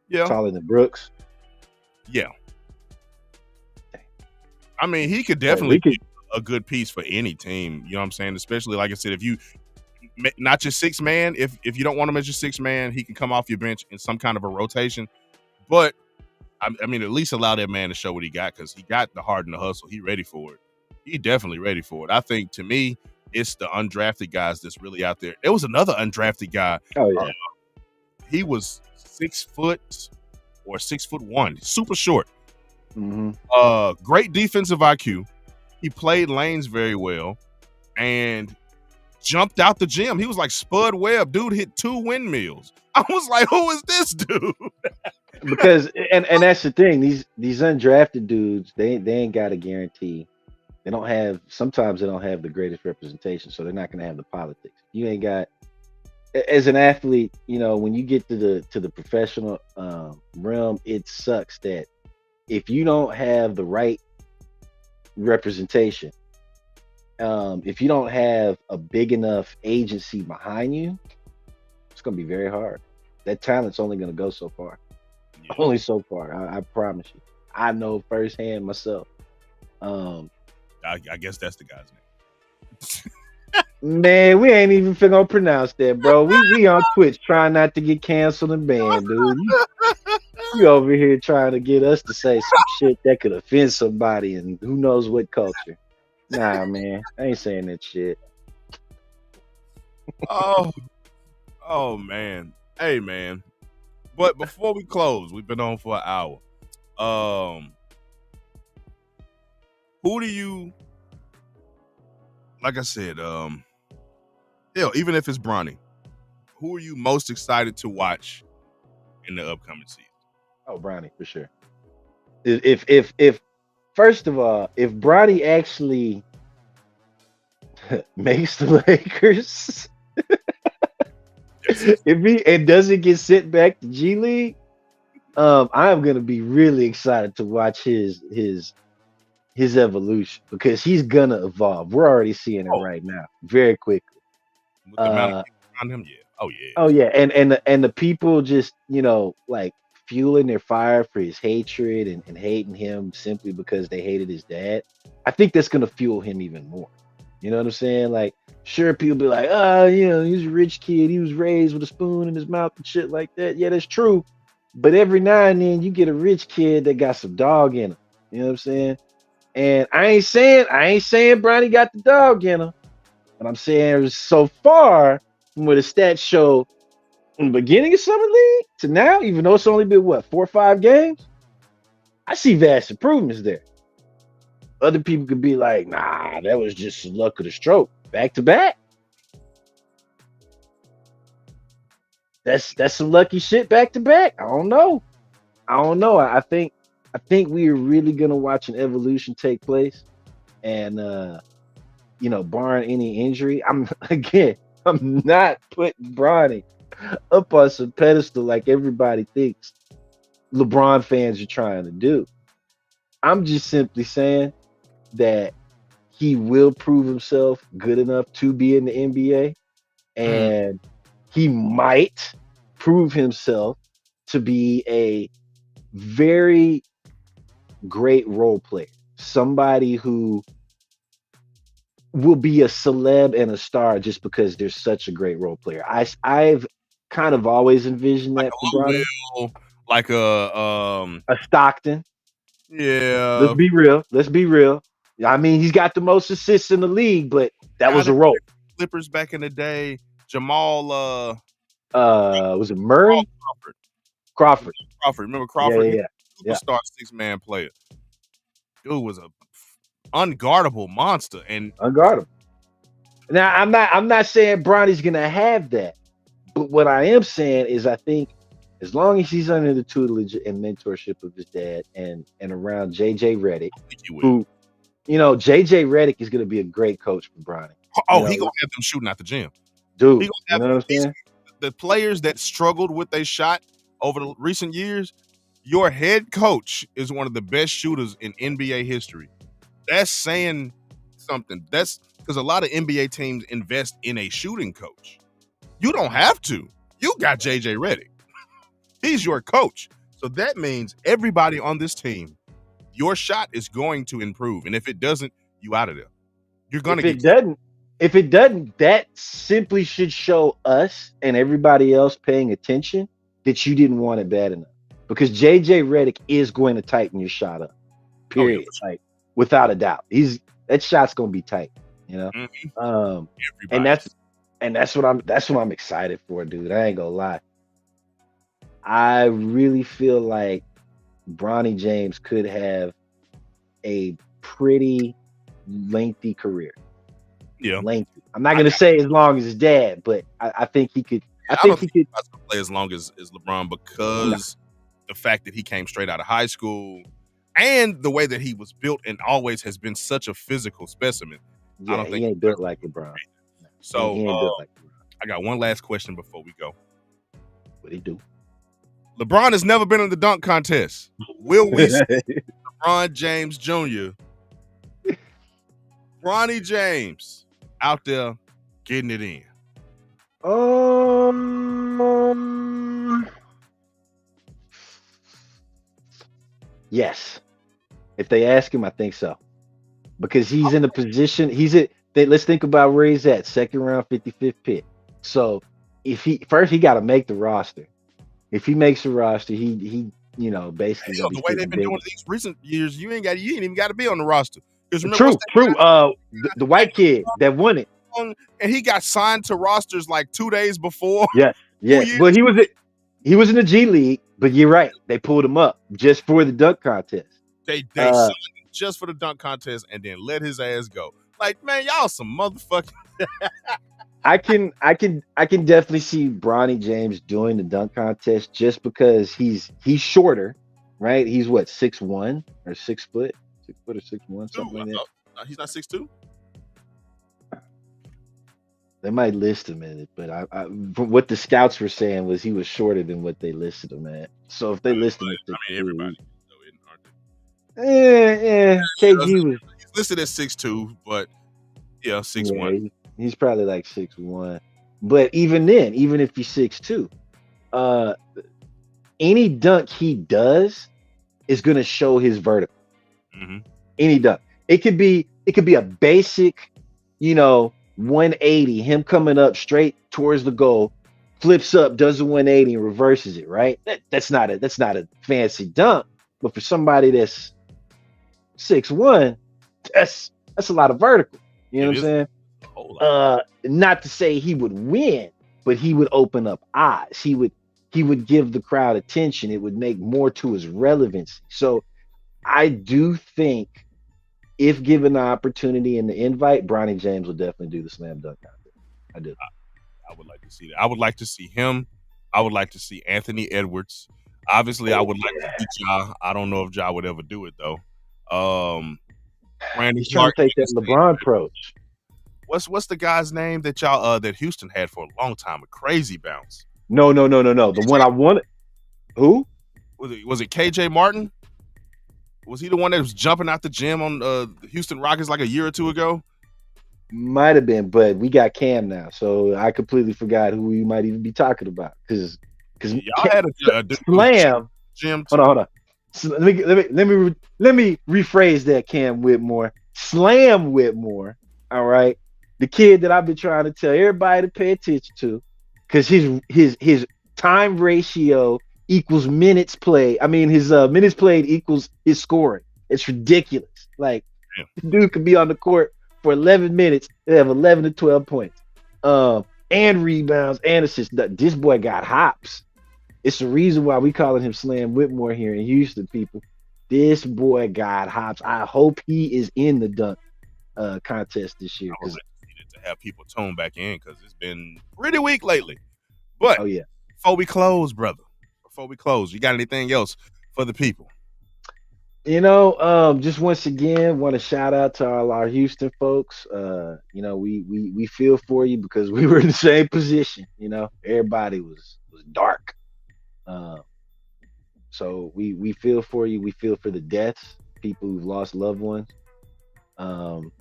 yeah, taller than Brooks. yeah. I mean, he could Hey, definitely we could. be a good piece for any team. You know what I'm saying? Especially like I said, if you not your six man, if you don't want him as your six man, he can come off your bench in some kind of a rotation. But I mean, at least allow that man to show what he got, because he got the heart and the hustle. He ready for it. He definitely ready for it. I think, to me, it's the undrafted guys that's really out there. There was another undrafted guy. Oh Uh, yeah. he was 6 foot or 6'1", super short. Hmm. Great defensive IQ. He played lanes very well and jumped out the gym. He was like Spud Webb. Dude hit 2 windmills. I was like, who is this dude? Because and that's the thing. These undrafted dudes, they ain't got a guarantee. They don't have. Sometimes they don't have the greatest representation, so they're not going to have the politics. You ain't got. As an athlete, when you get to the professional realm, it sucks that if you don't have the right representation, if you don't have a big enough agency behind you, it's going to be very hard. That talent's only going to go so far. Yeah. Only so far. I promise you. I know firsthand myself. I guess that's the guy's name. Man, we ain't even finna pronounce that, bro. We on Twitch trying not to get canceled and banned, dude. You over here trying to get us to say some shit that could offend somebody and who knows what culture. Nah, man, I ain't saying that shit. Oh, oh man. Hey man. But before we close, we've been on for an hour. Who do you, like I said, even if it's Bronny, who are you most excited to watch in the upcoming season? Oh, Bronny for sure. If first of all, if Bronny actually makes the Lakers, if he and doesn't get sent back to G League, I am gonna be really excited to watch his evolution because he's gonna evolve. We're already seeing it Oh, right now, very quickly. with the amount of Uh, people around him, yeah. Oh yeah. oh yeah, and the people just like fueling their fire for his hatred and hating him simply because they hated his dad. I think that's gonna fuel him even more. You know what I'm saying? Like, sure, people be like, he's a rich kid. He was raised with a spoon in his mouth and shit like that. Yeah, that's true. But every now and then you get a rich kid that got some dog in him. You know what I'm saying? And I ain't saying Bronny got the dog in him. But I'm saying so far from what the stats show in the beginning of summer league to now, even though it's only been 4 or 5 games, I see vast improvements there. Other people could be like, nah, that was just some luck of the stroke. Back to back. That's some lucky shit back to back. I don't know. I think we are really gonna watch an evolution take place. And barring any injury, I'm not putting Bronny up on some pedestal like everybody thinks LeBron fans are trying to do. I'm just simply saying that he will prove himself good enough to be in the NBA, Mm. and he might prove himself to be a very great role player. Somebody who will be a celeb and a star just because they're such a great role player. I've kind of always envisioned Like that for a Lou Bronny. Will, like a A Stockton. Let's yeah, be real. Let's be real. I mean, he's got the most assists in the league, but that guy was a that role. Clippers back in the day, Jamal Was it Murray? Crawford. Crawford. Crawford. Remember Yeah, Crawford? He yeah, was yeah. a superstar 6-man player. Dude was a unguardable monster. And Unguardable. Now I'm not saying Bronny's gonna have that, but what I am saying is I think as long as he's under the tutelage and mentorship of his dad and around JJ Redick, I think he will. who JJ Redick is gonna be a great coach for Bronny. Oh, he gonna have them shooting out the gym. He Dude, gonna you have know what I'm these saying? the players that struggled with their shot over the recent years. Your head coach is one of the best shooters in NBA history. That's saying something. That's because a lot of NBA teams invest in a shooting coach. You don't have to. You got JJ Redick. He's your coach. So that means everybody on this team, your shot is going to improve. And if it doesn't, you out of there. You're gonna If it get doesn't, if it doesn't, that simply should show us and everybody else paying attention that you didn't want it bad enough. Because JJ Redick is going to tighten your shot up. oh yeah, Period. Like without a doubt. That shot's gonna be tight, you know. Mhm. Um and Everybody. that's what I'm excited for, dude. I ain't gonna lie. I really feel like Bronny James could have a pretty lengthy career. Yeah. Lengthy. I'm not I, gonna say as long as his dad, but I think he could. I I don't think he think could. he's gonna play as long as LeBron No, because the fact that he came straight out of high school and the way that he was built and always has been such a physical specimen. I yeah, don't think he ain't he's built like LeBron. No, he so. ain't built like LeBron. I got one last question before we go. What he do? LeBron has never been in the dunk contest. Will we see LeBron James Jr., Bronny James, out there getting it in? um. Yes. If they ask him, I think so. Because he's in a position. Let's think about where he's at. Second round, 55th pick. So if he got to make the roster. If he makes the roster, he basically Hell, gonna be the way they've sitting been big. doing these recent years, you ain't even got to be on the roster. Because remember, what's True, that true. The white kid that won it. song? And he got signed to rosters like 2 days before, Yes, 2 yes. years. Well, he was in the G League, but you're right. They pulled him up just for the dunk contest. They Uh, signed him just for the dunk contest and then let his ass go. Like, man, y'all some motherfucking. I can definitely see Bronny James doing the dunk contest just because he's shorter, right? He's what 6'1" or 6 foot, 6 foot or 6'1", Two. something like that. He's not 6'2". They might list him in it, but from what the scouts were saying was he was shorter than what they listed him at. So if they list him at I six mean, two, everybody. Aren't they? KG was He's listed as 6'2", but yeah, 6'1". he's probably like 6'1". But even then, even if he's 6'2", uh, any dunk he does is gonna show his vertical. Mm-hmm. Any dunk. It could be a basic, 180, him coming up straight towards the goal, flips up, does a 180 and reverses it, right? That's not a fancy dunk. But for somebody that's 6'1", that's a lot of vertical. You know It what I'm is saying? a whole lot. Not to say he would win, but he would open up eyes. He would give the crowd attention. It would make more to his relevance. So I do think if given the opportunity and the invite, Bronny James will definitely do the slam dunk contest. I do. I would like to see that. I would like to see him. I would like to see Anthony Edwards. Obviously, I Oh would like to yeah. see Ja. I don't know if Ja would ever do it though. Brandon He's trying to Clark take did that the same. LeBron approach. What's the guy's name that y'all that Houston had for a long time? A crazy bounce. No, no, no, no, no. The one I wanted. Who? Was it KJ Martin? Was he the one that was jumping out the gym on the Houston Rockets like a year or two ago? Might have been, but we got Cam now, so I completely forgot who we might even be talking about. Because Y'all had a dude who was Slam. gym Hold on, too. hold on. So let me rephrase that. Cam Whitmore, Slam Whitmore. All right, the kid that I've been trying to tell everybody to pay attention to, because his time ratio equals minutes played. I mean, his minutes played equals his scoring. It's ridiculous. Like, Yeah. dude could be on the court for 11 minutes and have 11 to 12 points, and rebounds and assists. This boy got hops. It's the reason why we calling him Slam Whitmore here in Houston, people. This boy got hops. I hope he is in the dunk contest this year. I would Because like to see that to have people tune back in because it's been pretty weak lately. But oh yeah, before we close, brother, you got anything else for the people? just once again, want to shout out to all our Houston folks. We feel for you because we were in the same position. Everybody was dark. Uh, So we feel for you. We feel for the deaths, people who've lost loved ones. Um,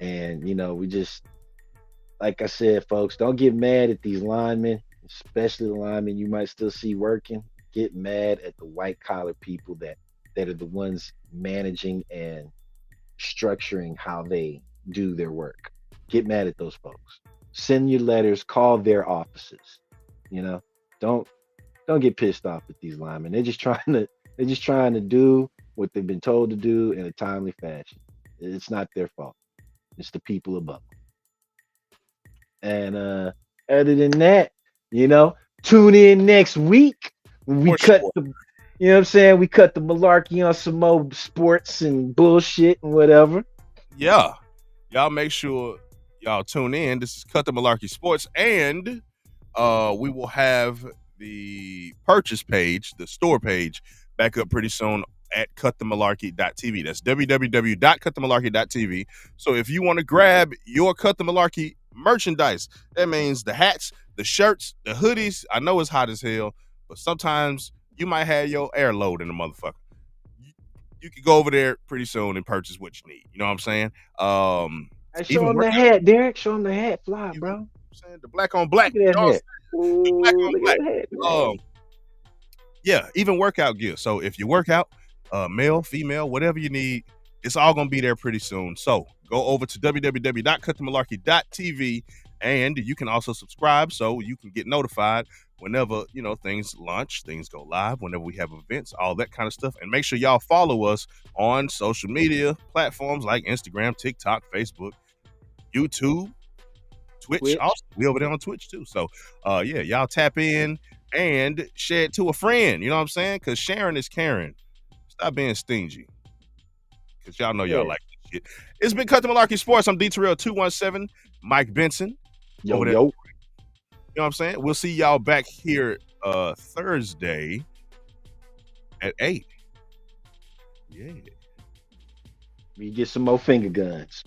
and we just, like I said, folks, don't get mad at these linemen, especially the linemen you might still see working. Get mad at the white collar people that are the ones managing and structuring how they do their work. Get mad at those folks. Send your letters, call their offices. You know, don't don't get pissed off at these linemen. They're just trying to do what they've been told to do in a timely fashion. It's not their fault. It's the people above them. And other than that, you know, tune in next week when we For cut sure. the you know what I'm saying? We cut the malarkey on some more sports and bullshit and whatever. Yeah. Y'all make sure y'all tune in. This is Cut the Malarkey Sports, and we will have the purchase page, the store page, back up pretty soon at cutthemalarkey.tv. That's www.cutthemalarkey.tv. So if you want to grab your Cut the Malarkey merchandise, that means the hats, the shirts, the hoodies. I know it's hot as hell, but sometimes you might have your air load in the motherfucker. You can go over there pretty soon and purchase what you need. You know what I'm saying? Hey, show Even him the workout, hat, Derek. Show him the hat. Fly, you know bro. what I'm saying? The black on black. Look at You that know what I'm hat. saying? The black Ooh, on look black. at that hat, man. Yeah, even workout gear. So if you work out, male, female, whatever you need, it's all gonna be there pretty soon. So go over to www.cutthemalarkey.tv, and you can also subscribe so you can get notified whenever things launch, things go live, whenever we have events, all that kind of stuff. And make sure y'all follow us on social media platforms like Instagram, TikTok, Facebook, YouTube, Twitch. Twitch. Also, we over there on Twitch too. So, yeah, y'all tap in and share it to a friend. You know what I'm saying? Because sharing is caring. Stop being stingy. Because y'all know y'all Yeah. like this shit. It's been Cut the Malarkey Sports. I'm D Terrell 217, Mike Benson Yo, over there. yo. You know what I'm saying? We'll see y'all back here Thursday at 8. Yeah. We get some more finger guns.